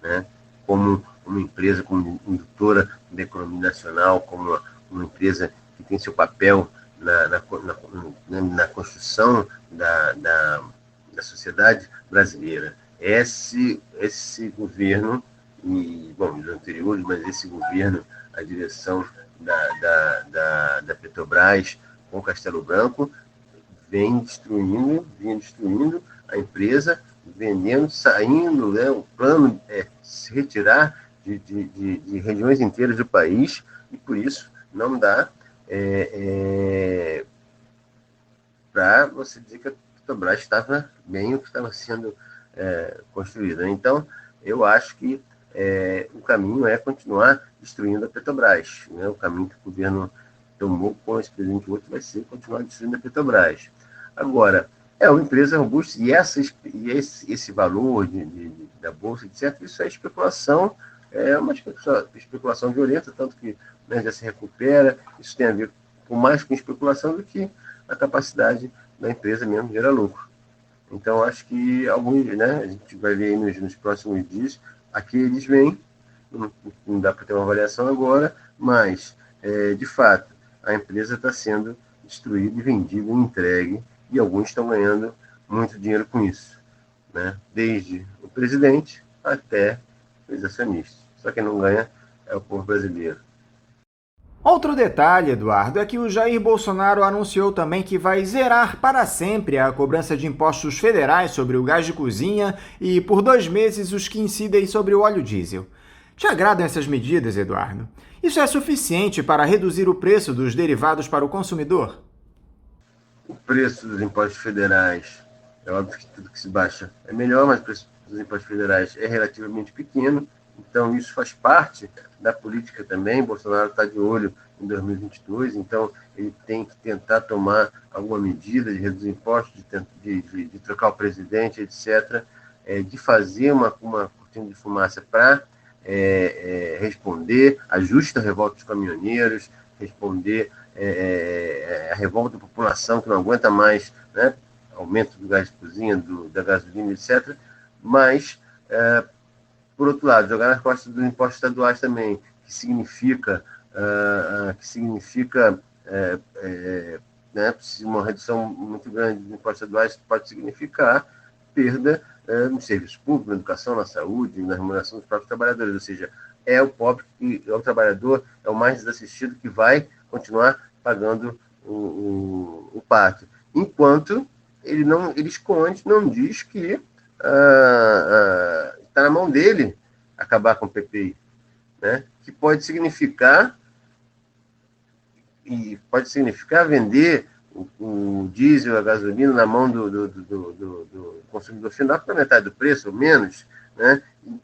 né? Como uma empresa, como indutora da economia nacional, como uma empresa que tem seu papel na construção da sociedade brasileira. Esse governo, e, bom, os anteriores, mas esse governo, a direção da Petrobras com Castelo Branco, vinha destruindo a empresa, vendendo, saindo, né? O plano é se retirar de regiões inteiras do país, e por isso não dá para você dizer que a Petrobras estava bem o que estava sendo construída. Então, eu acho que o caminho é continuar destruindo a Petrobras, né? O caminho que o governo tomou com esse presidente outro vai ser continuar destruindo a Petrobras. Agora, é uma empresa robusta e esse valor da Bolsa, etc., isso é especulação, é uma especulação violenta, tanto que, né, já se recupera. Isso tem a ver mais com especulação do que a capacidade da empresa mesmo gerar lucro. Então, acho que alguns, né, a gente vai ver aí nos próximos dias, aqui eles vêm, não dá para ter uma avaliação agora, mas, de fato, a empresa está sendo destruída, vendida, entregue, e alguns estão ganhando muito dinheiro com isso, né? Desde o presidente até os acionistas. Só quem não ganha é o povo brasileiro. Outro detalhe, Eduardo, é que o Jair Bolsonaro anunciou também que vai zerar para sempre a cobrança de impostos federais sobre o gás de cozinha e, por 2 meses, os que incidem sobre o óleo diesel. Te agradam essas medidas, Eduardo? Isso é suficiente para reduzir o preço dos derivados para o consumidor? O preço dos impostos federais, é óbvio que tudo que se baixa é melhor, mas o preço dos impostos federais é relativamente pequeno. Então, isso faz parte da política também. Bolsonaro está de olho em 2022, então ele tem que tentar tomar alguma medida de reduzir impostos, de trocar o presidente, etc., de fazer uma cortina de fumaça para responder à justa revolta dos caminhoneiros, responder a revolta da população que não aguenta mais, né, aumento do gás de cozinha, da gasolina, etc., mas... por outro lado, jogar nas costas dos impostos estaduais também, que significa né, uma redução muito grande dos impostos estaduais pode significar perda no serviço público, na educação, na saúde, na remuneração dos próprios trabalhadores. Ou seja, é o pobre, é o trabalhador, é o mais desassistido que vai continuar pagando o pátio. Enquanto ele esconde, não diz que está na mão dele acabar com o PPI, né? Que pode significar vender o diesel, a gasolina na mão do consumidor final por metade do preço, ou menos, né?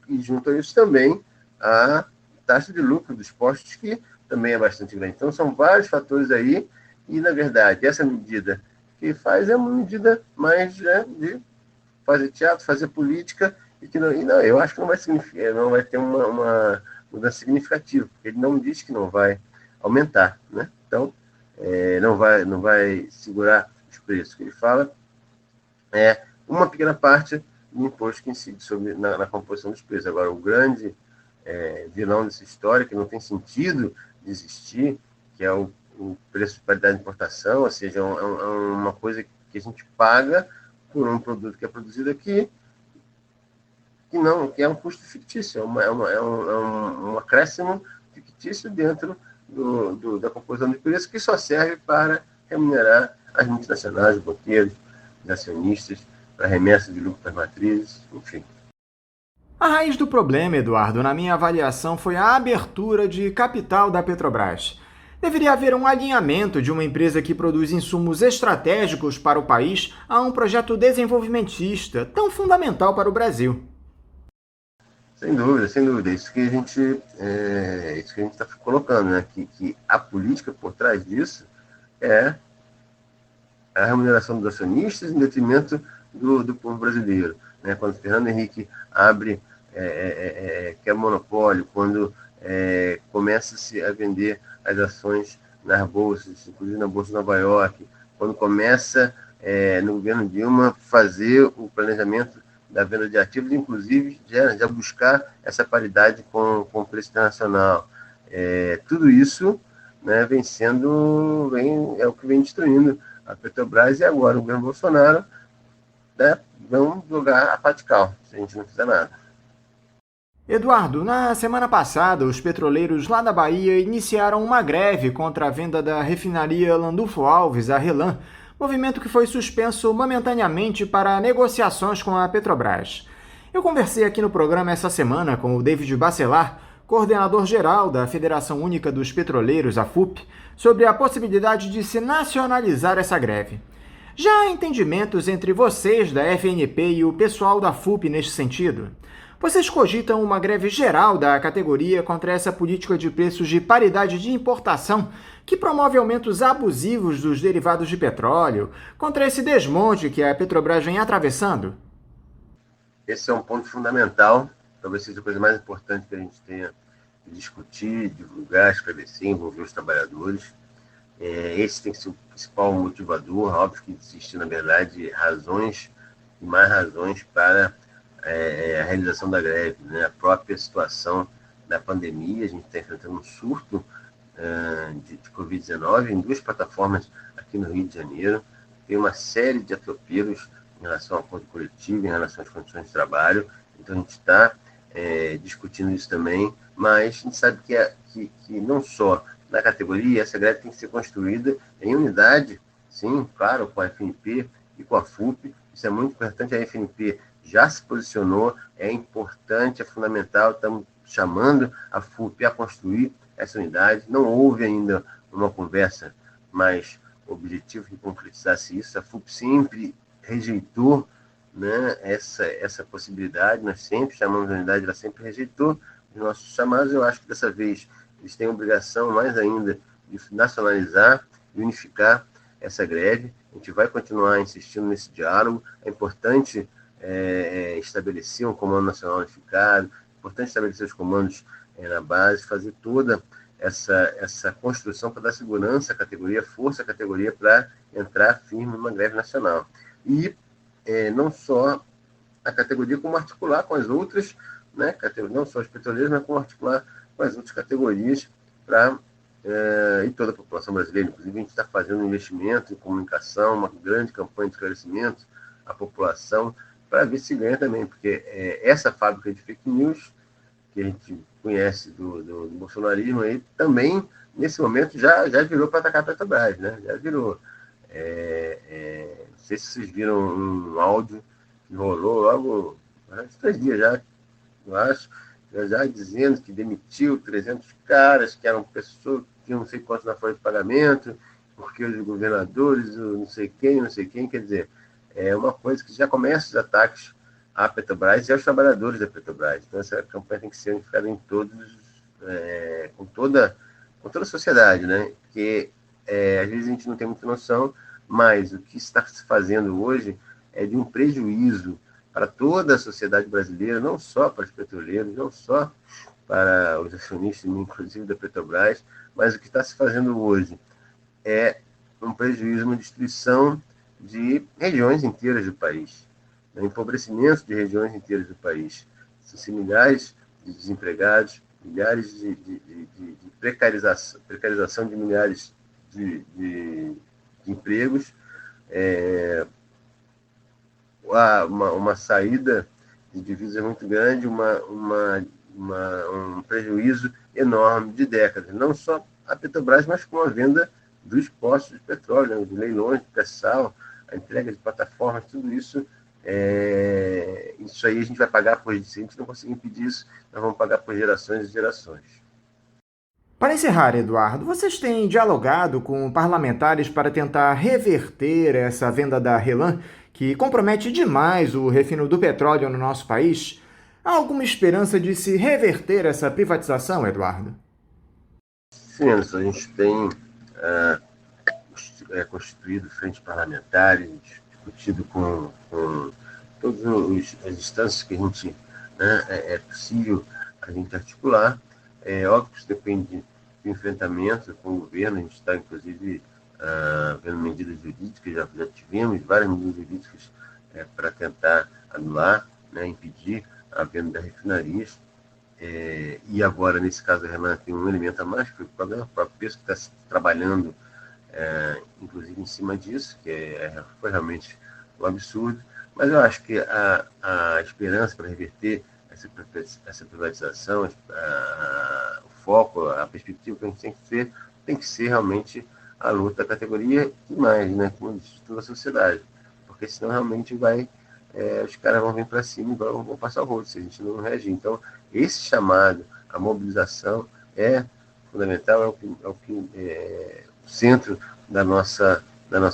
E junto a isso também a taxa de lucro dos postos, que também é bastante grande. Então, são vários fatores aí, e, na verdade, essa medida que faz é uma medida mais de fazer teatro, fazer política, e não, eu acho que não vai ter uma mudança significativa, porque ele não diz que não vai aumentar, né? Então, não vai segurar os preços. O que ele fala é uma pequena parte do imposto que incide na composição dos preços. Agora, o grande vilão dessa história, que não tem sentido de existir, que é o preço de paridade de importação, ou seja, é uma coisa que a gente paga por um produto que é produzido aqui, que é um custo fictício, é um acréscimo fictício dentro da composição de preço, que só serve para remunerar as multinacionais, os banqueiros, os acionistas, para remessa de lucro para as matrizes, enfim. A raiz do problema, Eduardo, na minha avaliação, foi a abertura de capital da Petrobras. Deveria haver um alinhamento de uma empresa que produz insumos estratégicos para o país a um projeto desenvolvimentista tão fundamental para o Brasil. Sem dúvida, sem dúvida. Isso que a gente está colocando, né? Que a política por trás disso é a remuneração dos acionistas em detrimento do povo brasileiro, né? Quando o Fernando Henrique abre quer monopólio, quando começa-se a vender as ações nas bolsas, inclusive na Bolsa de Nova York, quando começa no governo Dilma fazer o planejamento da venda de ativos, inclusive já buscar essa paridade com o preço internacional. Tudo isso, né, é o que vem destruindo a Petrobras, e agora o governo Bolsonaro, né, vão jogar a pá de cal, se a gente não fizer nada. Eduardo, na semana passada, os petroleiros lá da Bahia iniciaram uma greve contra a venda da refinaria Landulfo Alves, a RLAM, movimento que foi suspenso momentaneamente para negociações com a Petrobras. Eu conversei aqui no programa essa semana com o David Bacelar, coordenador-geral da Federação Única dos Petroleiros, a FUP, sobre a possibilidade de se nacionalizar essa greve. Já há entendimentos entre vocês da FNP e o pessoal da FUP neste sentido? Vocês cogitam uma greve geral da categoria contra essa política de preços de paridade de importação que promove aumentos abusivos dos derivados de petróleo, contra esse desmonte que a Petrobras vem atravessando? Esse é um ponto fundamental, talvez seja a coisa mais importante que a gente tenha de discutir, divulgar, esclarecer, envolver os trabalhadores. Esse tem que ser o principal motivador. Óbvio que existem, na verdade, razões e mais razões para a realização da greve, né? A própria situação da pandemia, a gente está enfrentando um surto de Covid-19 em 2 plataformas aqui no Rio de Janeiro. Tem uma série de atropelos em relação ao acordo coletivo, em relação às condições de trabalho. Então, a gente está discutindo isso também, mas a gente sabe que não só na categoria, essa greve tem que ser construída em unidade, sim, claro, com a FNP e com a FUP. Isso é muito importante. A FNP já se posicionou, é importante, é fundamental. Estamos chamando a FUP a construir essa unidade. Não houve ainda uma conversa mais objetiva que concretizasse isso. A FUP sempre rejeitou, né, essa possibilidade. Nós sempre chamamos a unidade, ela sempre rejeitou os nossos chamados. Eu acho que dessa vez eles têm a obrigação, mais ainda, de nacionalizar e unificar essa greve. A gente vai continuar insistindo nesse diálogo. É importante estabelecer um comando nacional unificado, é importante estabelecer os comandos na base, fazer toda essa construção para dar segurança à categoria, força à categoria para entrar firme numa greve nacional. E não só a categoria, como articular com as outras, né, não só os petroleiros, mas como articular com as outras categorias e toda a população brasileira. Inclusive, a gente está fazendo um investimento em comunicação, uma grande campanha de esclarecimento à população, para ver se ganha também, porque essa fábrica de fake news que a gente conhece do bolsonarismo aí, também, nesse momento, já virou para atacar a Petrobras, né? Já virou. Não sei se vocês viram um áudio que rolou logo há 3 dias já, eu acho, já dizendo que demitiu 300 caras, que eram pessoas que tinham não sei quantos na folha de pagamento, porque os governadores, não sei quem, quer dizer, é uma coisa que já começa os ataques à Petrobras e aos trabalhadores da Petrobras. Então, essa campanha tem que ser unificada em todos, com toda a sociedade, né? Porque, às vezes, a gente não tem muita noção, mas o que está se fazendo hoje é de um prejuízo para toda a sociedade brasileira, não só para os petroleiros, não só para os acionistas, inclusive da Petrobras, mas o que está se fazendo hoje é um prejuízo, uma destruição de regiões inteiras do país, um empobrecimento de regiões inteiras do país. São milhares de desempregados, milhares de precarização de milhares de empregos, uma saída de divisas muito grande, um prejuízo enorme de décadas, não só a Petrobras, mas com a venda dos postos de petróleo, né, de leilões de pré-sal, a entrega de plataformas, tudo isso, isso aí a gente vai pagar por isso. Se a gente não conseguir impedir isso, nós vamos pagar por gerações e gerações. Para encerrar, Eduardo, vocês têm dialogado com parlamentares para tentar reverter essa venda da RLAM, que compromete demais o refino do petróleo no nosso país? Há alguma esperança de se reverter essa privatização, Eduardo? Sim, Anderson, a gente tem constituído frentes parlamentares, discutido com todas as instâncias que a gente é possível a gente articular. É óbvio que isso depende do enfrentamento com o governo. A gente está, inclusive, vendo medidas jurídicas, já tivemos várias medidas jurídicas para tentar anular, né, impedir a venda das refinarias. E agora, nesse caso, a RLAM tem um elemento a mais, que foi o próprio peso que está trabalhando, inclusive em cima disso, que foi realmente um absurdo. Mas eu acho que a esperança para reverter essa privatização, o foco, a perspectiva que a gente tem que ser realmente a luta da categoria e mais, né, como de toda a sociedade. Porque senão realmente os caras vão vir para cima e vão passar o rodo se a gente não reagir. Então, esse chamado, a mobilização é fundamental, é o centro da nossa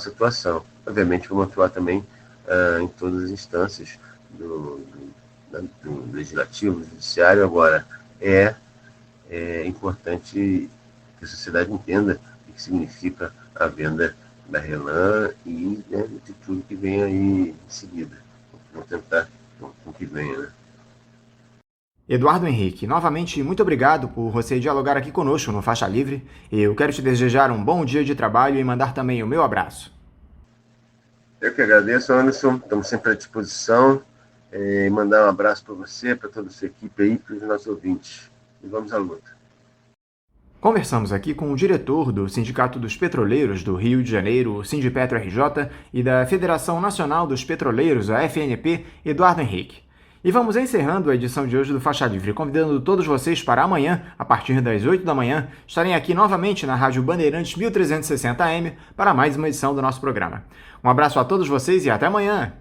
atuação. Obviamente, vamos atuar também em todas as instâncias do legislativo, do judiciário. Agora, é importante que a sociedade entenda o que significa a venda da RLAM e, né, de tudo que vem aí em seguida. Vamos tentar com o que venha, né? Eduardo Henrique, novamente, muito obrigado por você dialogar aqui conosco no Faixa Livre. Eu quero te desejar um bom dia de trabalho e mandar também o meu abraço. Eu que agradeço, Anderson. Estamos sempre à disposição. Mandar um abraço para você, para toda a sua equipe aí, para os nossos ouvintes. E vamos à luta. Conversamos aqui com o diretor do Sindicato dos Petroleiros do Rio de Janeiro, Sindipetro RJ, e da Federação Nacional dos Petroleiros, a FNP, Eduardo Henrique. E vamos encerrando a edição de hoje do Faixa Livre, convidando todos vocês para amanhã, a partir das 8 da manhã, estarem aqui novamente na Rádio Bandeirantes 1360 AM para mais uma edição do nosso programa. Um abraço a todos vocês e até amanhã!